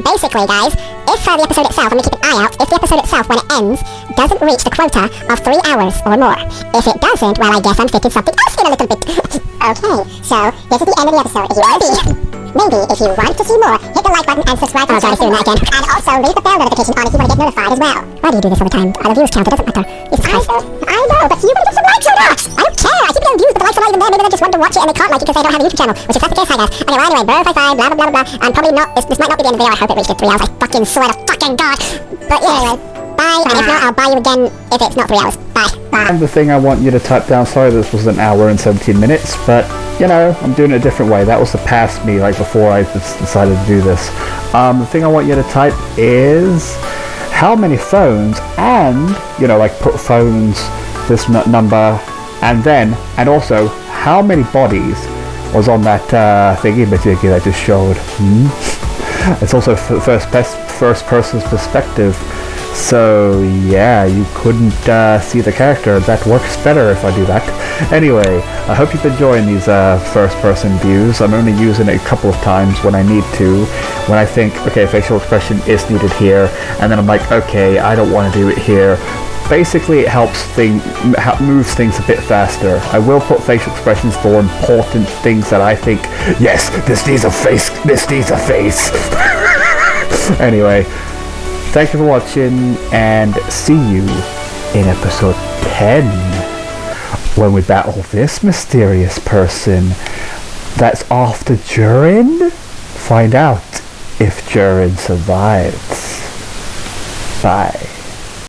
[SPEAKER 7] Basically, guys, if the episode itself, I'm going to keep an eye out, if the episode itself, when it ends, doesn't reach the quota of 3 hours or more. If it doesn't, well, I guess I'm fitting something else in a little bit. Okay, so this is the end of the episode. If you want to see... Maybe, if you want to see more, hit the like button and subscribe to the channel. Doing that again. And also, leave the bell notification on if you want to get notified as well. Why do you do this all the time? The views count, it doesn't matter. I know, but do you want to get some likes or not? I don't care. I keep getting views, but the likes are not even there. Maybe they just want to watch it and they can't like it because they don't have a YouTube channel. Which if that's the case, hi guys. Okay, well anyway, bro, 5, blah, blah, blah, blah. I'm probably not, this might not be the end of the video. I hope it reached 3 hours. I fucking swear to fucking God. But yeah, anyway. Bye, and if not, I'll buy you again if it's not 3 hours. Bye.
[SPEAKER 1] And the thing I want you to type down, sorry this was an hour and 17 minutes, but, you know, I'm doing it a different way. That was the past me, like before I just decided to do this. The thing I want you to type is, how many phones, and, you know, like put phones, this number, and also how many bodies was on that thingy-majiggy that I just showed. It's also first person's perspective, so yeah, you couldn't see the character. That works better if I do that. Anyway, I hope you've been enjoying these first person views. I'm only using it a couple of times when I need to, when I think, okay, facial expression is needed here, and then I'm like, okay, I don't want to do it here. Basically, it moves things a bit faster. I will put facial expressions for important things that I think, yes, this needs a face, this needs a face. Anyway, thank you for watching, and see you in episode 10, when we battle this mysterious person that's after Jurin. Find out if Jurin survives. Bye.